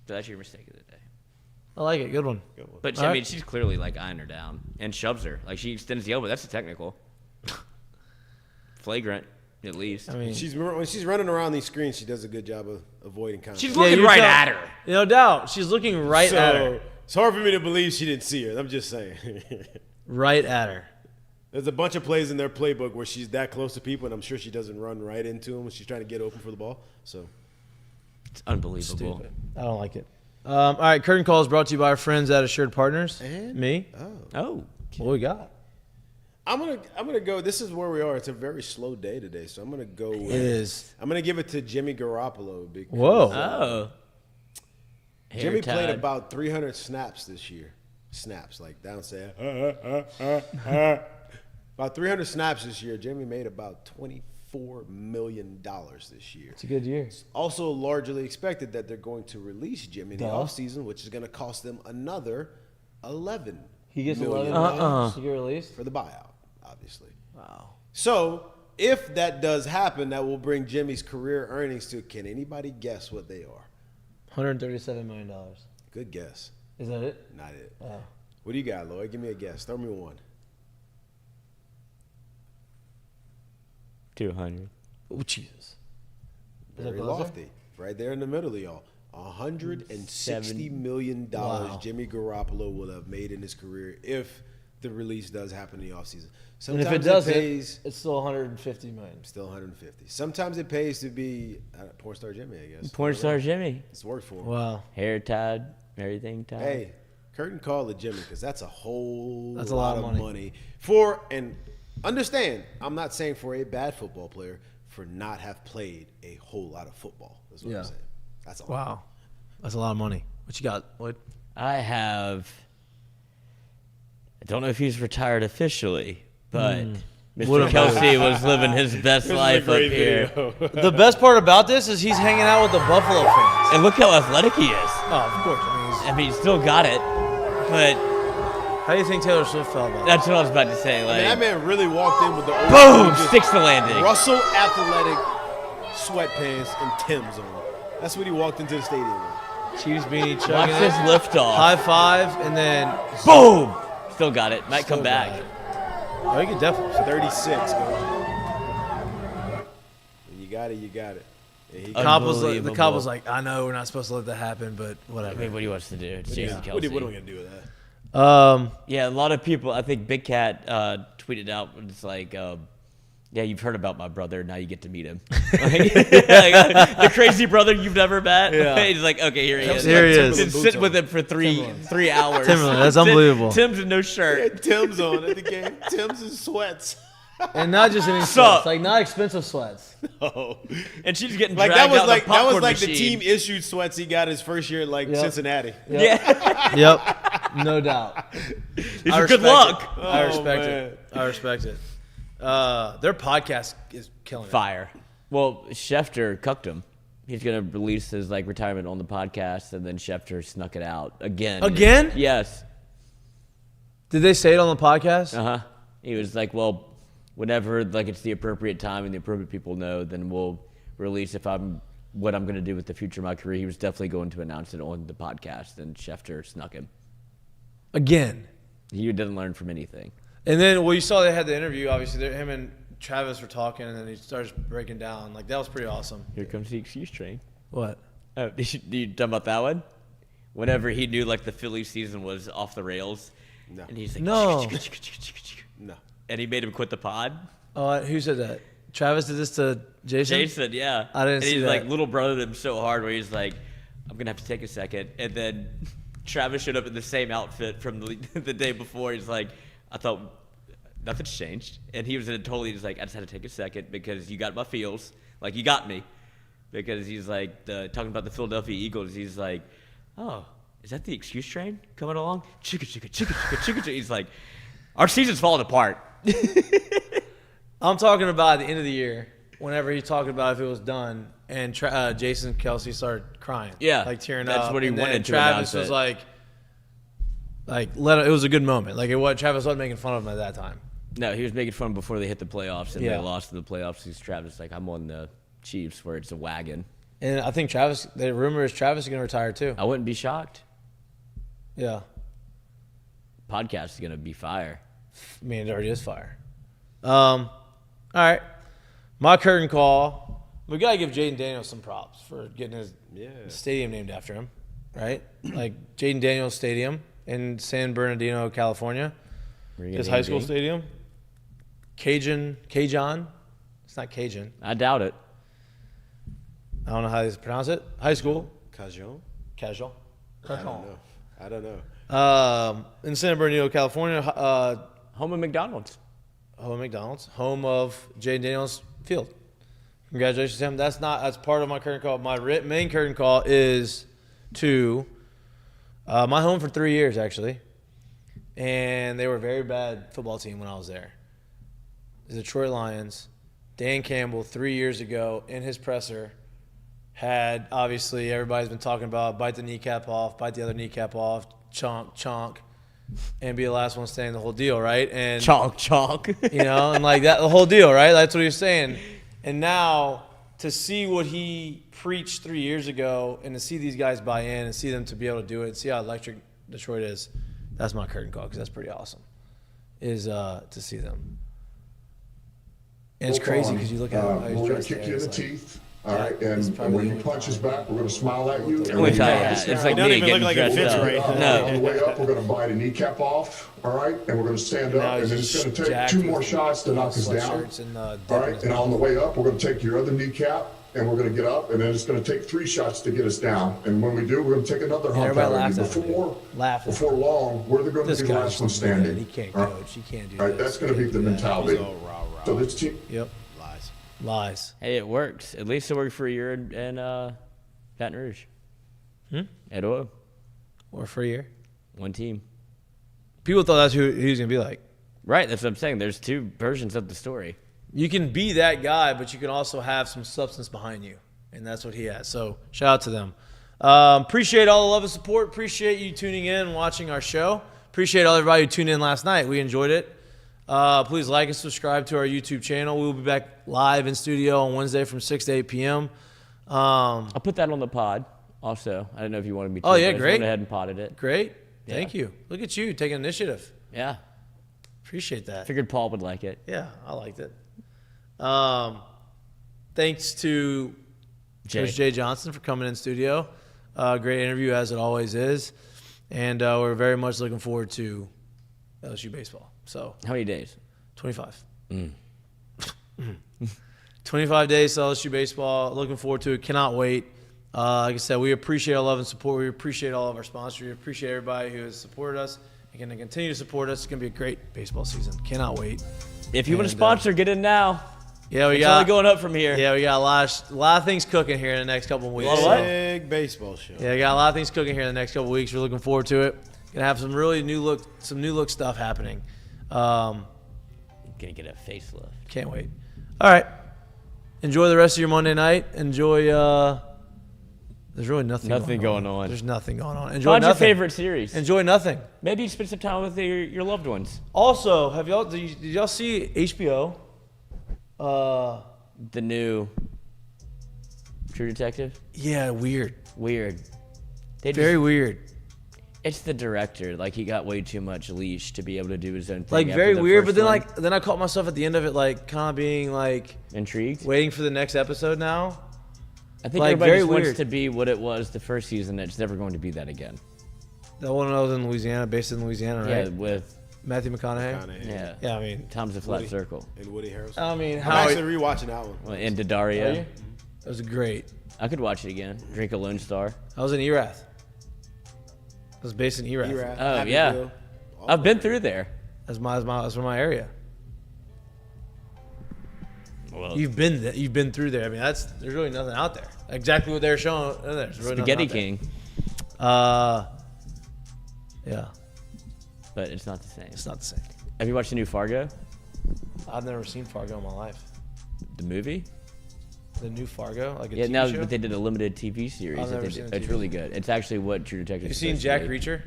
So that's your mistake of the day. I like it. Good one. But, All I mean, right. she's clearly, like, eyeing her down and shoves her. Like, she extends the elbow. That's a technical. Flagrant, at least. I mean, When she's running around these screens, she does a good job of avoiding contact. She's looking you're right tell- at her. No doubt. She's looking right at her. It's hard for me to believe she didn't see her. I'm just saying. Right at her. There's a bunch of plays in their playbook where she's that close to people, and I'm sure she doesn't run right into them when she's trying to get open for the ball. So It's unbelievable. Stupid. I don't like it. All right, Curtain Call is brought to you by our friends at Assured Partners. And? Me. Oh. What we got? I'm gonna go. This is where we are. It's a very slow day today, so I'm gonna go. With, It is. I'm gonna give it to Jimmy Garoppolo because Whoa. Oh. Jimmy Hair played tied. about 300 snaps this year. Snaps like downstairs. About 300 snaps this year. Jimmy made about $24 million this year. It's a good year. Also largely expected that they're going to release Jimmy in the Duh. offseason, which is going to cost them another $11 He gets million 11 million to get released. for the buyout, obviously. Wow. So if that does happen, that will bring Jimmy's career earnings to, can anybody guess what they are? $137 million. Good guess. Is that it? Not it. Oh. What do you got, Lloyd? Give me a guess. Throw me one. 200. Oh, Jesus. Is that Very buzzer? lofty. Right there in the middle of y'all. $160 million Wow. Jimmy Garoppolo will have made in his career if the release does happen in the offseason. And if Sometimes it doesn't, pays it's still 150 million. still 150. Sometimes it pays to be porn star Jimmy, I guess. Porn star Jimmy. It's worked for him. Wow. Hair tied, everything tied. Hey, curtain call to Jimmy because that's a whole That's a lot of money for, and understand, I'm not saying for a bad football player for not have played a whole lot of football. That's what Yeah. I'm saying. That's a lot. Wow. That's a lot of money. What you got, Lloyd? I don't know if he's retired officially, but What Mr. a Kelsey was living his best life up here. The best part about this is he's hanging out with the Buffalo fans. And look how athletic he is. Oh, of course. I mean, he's still got it, but How do you think Taylor Swift felt about that's what I was about to say. I mean, that Like, man really walked in with the old boom, just sticks the landing. Russell athletic sweatpants and Tim's on. That's what he walked into the stadium with. it? Chiefs beanie Watch chugging this it. liftoff. High five, and then Boom! Still got it. Might come Still back. got it. Oh, you could definitely. 36, coach. When you got it, you got it. And he, The cop was Unbelievable. like, I know we're not supposed to let that happen, but I whatever. mean, what he wants to do. It's Jason what, Kelsey. what are we going to do with that? Yeah, a lot of people, I think Big Cat tweeted out, it's like, yeah, you've heard about my brother, now you get to meet him. The crazy brother you've never met. Yeah. He's like, okay, here he is. Here he is. Been sitting with him for three hours. Timberland, that's unbelievable. Tim's in no shirt. Tim's on at the game. Tim's in sweats. And not just any Sup? sweats, like not expensive sweats. Oh. And she's getting Like dragged that was out like the that was popcorn like the machine. team issued sweats he got his first year at like Yep. Cincinnati. Yep. Yep. No doubt. These I are good respect luck. it. I Oh, respect man. it. I respect it. Their podcast is killing it. Fire. Well, Schefter cucked him. He's gonna release his like retirement on the podcast, and then Schefter snuck it out again. Again? Yes. Did they say it on the podcast? Uh huh. He was like, well, whenever like it's the appropriate time and the appropriate people know, then we'll release what I'm gonna do with the future of my career. He was definitely going to announce it on the podcast, and Schefter snuck him. Again. He didn't learn from anything. And then, well, you saw they had the interview. Obviously, him and Travis were talking, and then he starts breaking down. Like that was pretty awesome. Here comes the excuse train. What? Oh, did you talk about that one? Whenever he knew like the Philly season was off the rails, No. and he's like, No. No. and he made him quit the pod. Oh, who said that? Travis did this to Jason. Jason, yeah. I didn't and see he's that. like little brother him so hard where he's like, I'm gonna have to take a second. And then Travis showed up in the same outfit from the day before. He's like, I thought nothing's changed. And he was in a totally just like, I just had to take a second because you got my feels. Like you got me. Because he's like talking about the Philadelphia Eagles. He's like, oh, is that the excuse train coming along? Chicka chicka chicka chicka chicka chicka. He's like, our season's falling apart. I'm talking about at the end of the year whenever he talked about if it was done, and Jason Kelsey started crying. Yeah, like tearing that's up. what he and wanted then to Travis announce was it. it was a good moment. Like Travis wasn't making fun of him at that time. No, he was making fun before they hit the playoffs, and Yeah. they lost to the playoffs. He's Travis like, I'm on the Chiefs, where it's a wagon. And I think the rumor is Travis is going to retire too. I wouldn't be shocked. Yeah. Podcast is gonna be fire. I mean, it already is fire. All right. My curtain call. We got to give Jaden Daniels some props for getting his stadium named after him, right? Like Jaden Daniels Stadium in San Bernardino, California. His high school stadium. Cajun. It's not Cajun. I doubt it. I don't know how to pronounce it. High school. Cajon? Casual. I don't know. In San Bernardino, California. Home of McDonald's. Home of McDonald's. Home of Jaden Daniels Field. Congratulations to him. That's part of my curtain call. My main curtain call is to my home for 3 years, actually. And they were a very bad football team when I was there. The Detroit Lions. Dan Campbell, 3 years ago, in his presser, had, obviously, everybody's been talking about bite the kneecap off, bite the other kneecap off, chonk, and be the last one standing, the whole deal, right? And Chonk. you know, and like that, the whole deal, right? That's what he was saying. And now to see what he preached 3 years ago and to see these guys buy in and see them to be able to do it and see how electric Detroit is, that's my curtain call because that's pretty awesome, is to see them. And it's crazy because you look at how we're he's going dressed to kick there, you in the it's like- teeth. All right, and when you punch us back, we're going to smile at you. And Which when I you had. knock us It's down, like Don't me even getting look like it dressed fits up. right. on No. the way up, we're going to bite a kneecap off. All right, and we're going to stand Now up, and then he's it's going to just take jacked 2 more with shots to knock us down. sweatshirts and, All dip in right, his and mouth. on the way up, we're going to take your other kneecap, and we're going to get up, and then it's going to take 3 shots to get us down. And when we do, we're going to take another hump everybody out of you. laughs at him. Laughing. Before long, we're going to This be the guy's last one just good. standing. He can't All right? coach. He can't do All right, this. that's going to He be can't the do that. mentality. He's all rah-rah. So this team, Yep. Lies. Hey, it works. At least it worked for a year in Baton Rouge. At all. Or for a year. One team. People thought that's who he was going to be like. Right, that's what I'm saying. There's 2 versions of the story. You can be that guy, but you can also have some substance behind you. And that's what he has. So shout out to them. Appreciate all the love and support. Appreciate you tuning in and watching our show. Appreciate all everybody who tuned in last night. We enjoyed it. Please like and subscribe to our YouTube channel. We will be back live in studio on Wednesday from 6 to 8 p.m. I'll put that on the pod also. I don't know if you wanted me to. Oh, yeah, but I just great. went ahead and potted it. Great. Yeah. Thank you. Look at you taking initiative. Yeah. Appreciate that. Figured Paul would like it. Yeah, I liked it. Thanks to Coach Jay Johnson for coming in studio. Great interview, as it always is. And we're very much looking forward to LSU baseball. So How many days? 25. 25 days to LSU baseball. Looking forward to it. Cannot wait. Like I said, we appreciate all love and support. We appreciate all of our sponsors. We appreciate everybody who has supported us and going to continue to support us. It's going to be a great baseball season. Cannot wait. If you want to And, sponsor, get in now. Yeah, we It's got only going up from here. Yeah, we got a lot of things cooking here in the next couple of weeks. Big baseball show. Yeah, we got a lot of things cooking here in the next couple of weeks. We're looking forward to it. Gonna have some really new look stuff happening. Gonna get a facelift. Can't wait. All right. Enjoy the rest of your Monday night. Enjoy. There's really nothing going on. There's nothing going on. Enjoy Find your nothing. favorite series. Enjoy nothing. Maybe you spend some time with your loved ones. Also, did y'all see HBO? The new True Detective. Yeah, weird. Weird. Very weird. It's the director. Like, he got way too much leash to be able to do his own thing. Like, after very the weird. first But then, one. then I caught myself at the end of it, like, kind of being like Intrigued. waiting for the next episode now. I think like, everybody very just wants weird. to be what it was the first season. It's never going to be that again. That one was in Louisiana, based in Louisiana, right? Yeah, with Matthew McConaughey. yeah. Yeah, I mean, Tom's a flat Woody. circle. And Woody Harrelson. I mean, I'm how actually rewatching that one. Well, and Are Daddario. you? It was great. I could watch it again. Drink a Lone Star. I was in Erath. It was based in Erath. Erath, Oh, Happy yeah. Bill. I've been through there. That's from my area. Well, You've been there. You've been through there. I mean, there's really nothing out there. Exactly what they're showing. There's really Spaghetti nothing King, out there. Yeah, but it's not the same. it's not the same. Have you watched the new Fargo? I've never seen Fargo in my life. The movie? The new Fargo, like a Yeah, TV now show? but they did a limited TV series. I've that never they seen did. a It's TV really good. It's actually what True Detective. Have you is seen supposed Jack to be. Reacher?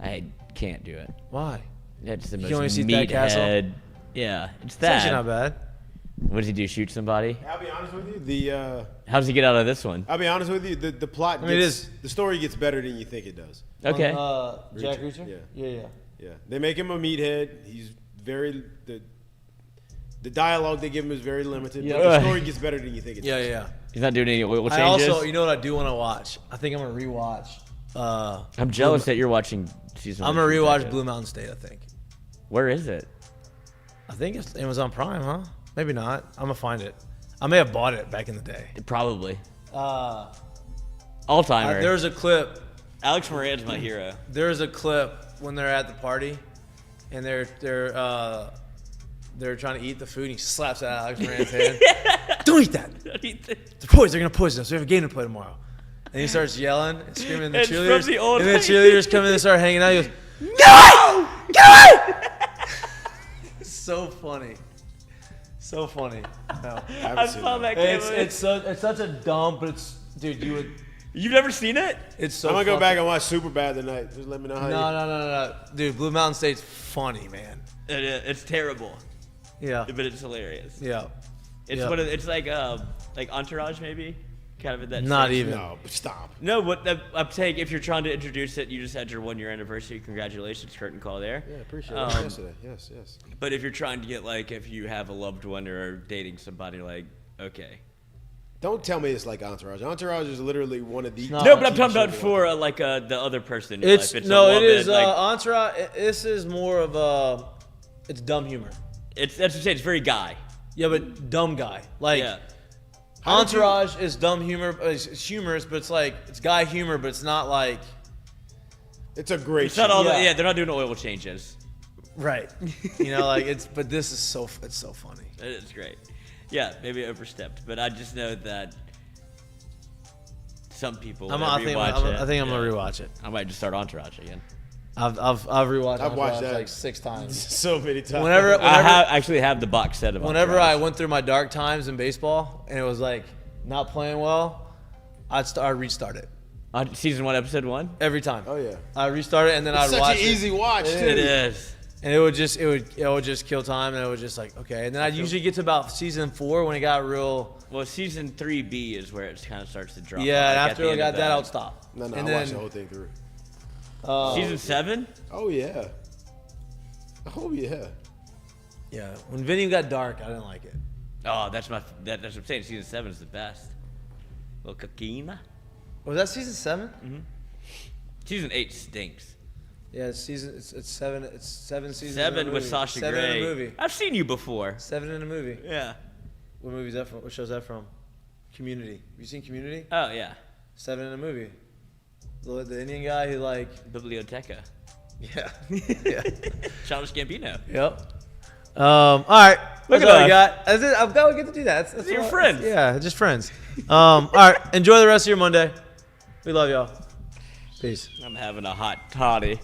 I can't do it. Why? It's the You most can only see Thad Castle? meathead. Yeah, it's It's that. actually not bad. What does he do? Shoot somebody? I'll be honest with you. How does he get out of this one? I'll be honest with you. The plot. mean, it Gets, is- the story gets better than you think it does. Okay. Jack Reacher? Yeah. Yeah. Yeah, they make him a meathead. He's very the dialogue they give him is very limited. Yeah. But the story gets better than you think it does. Yeah. He's not doing any oil I changes. also, you know what I do want to watch? I think I'm gonna rewatch. I'm jealous that you're watching season. I'm one gonna of True rewatch Detective. Blue Mountain State. I think. Where is it? I think it's Amazon Prime, huh? Maybe not. I'm gonna find it. I may have bought it back in the day. Probably. Uh, All timer. there's a clip. Alex Moran's my hero. There's a clip when they're at the party, and they're trying to eat the food. And he slaps at Alex Moran's hand. Don't eat that. The boys are gonna poison us. We have a game to play tomorrow. And he starts yelling and screaming at the It's from cheerleaders. the old And the lady. cheerleaders come in and start hanging out. He goes, "No! Get away!" So funny. So funny. No. I saw that game. It's such a dumb, but it's dude. You've never seen it? It's so. I'm gonna go fucking- back and watch Superbad tonight. Just let me know how. No, dude. Blue Mountain State's funny, man. It's terrible, Yeah. but it's hilarious. Yeah. It's Yeah. one of it's like Entourage maybe, kind of in that. Not same- even. No, stop. No, what I'm saying, if you're trying to introduce it, you just had your 1-year anniversary. Congratulations, curtain call there. Yeah, appreciate Um, it. Yesterday. Yes. But if you're trying to get like, if you have a loved one or dating somebody, like, okay. Don't tell me it's like Entourage. Entourage is literally one of the. not. No, but I'm talking TV about shows for the other person. in your It's life. no, a it woman, is like, Entourage. This is more of a. It's dumb humor. that's what I'm saying. It's very guy. Yeah, but dumb guy. Like Yeah. Entourage is dumb humor. It's humorous, but it's like it's guy humor, but it's not like It's a great. It's not show. all. Yeah. Yeah, they're not doing oil changes. right. You know, like it's. But this is so. It's so funny. It's great. Yeah, maybe overstepped, but I just know that some people. I that think rewatch it, I'm gonna rewatch it. I might just start Entourage again. I've rewatched. I've watched Entourage that like 6 times. so many times. Whenever I actually have the box set of. Whenever Entourage. I went through my dark times in baseball and it was like not playing well, I'd restart it On season 1, episode 1. every time. Oh yeah. I restart it and then I'd Such watch an easy watch too. It is. and it would just kill time, and it was just like okay. And then I'd usually get to about season 4 when it got real. Well, season 3B is where it kind of starts to drop. Yeah, off, and like, at after the I end got of that, I'll stop. No, and I then, watched the whole thing through. Season 7. Oh yeah. Oh yeah. Yeah, when Vinny got dark, I didn't like it. Oh, that's what I'm saying. Season 7 is the best. Little cocaine. Was that season 7? Season 8 stinks. Yeah, it's season. It's 7. It's 7 seasons. 7 in a with movie. Sasha 7 Grey. in a movie. I've seen you before. 7 in a movie. Yeah. What movie is that from? What show is that from? Community. Have you seen Community? Oh yeah. 7 in a movie. The Indian guy who like. Biblioteca. Yeah. Yeah. Childish Gambino. Yep. All right. Look That's at all I us. got. That's it. I'm glad we get to do that. That's You're all- friends. Yeah, just friends. All right. Enjoy the rest of your Monday. We love y'all. Peace. I'm having a hot toddy.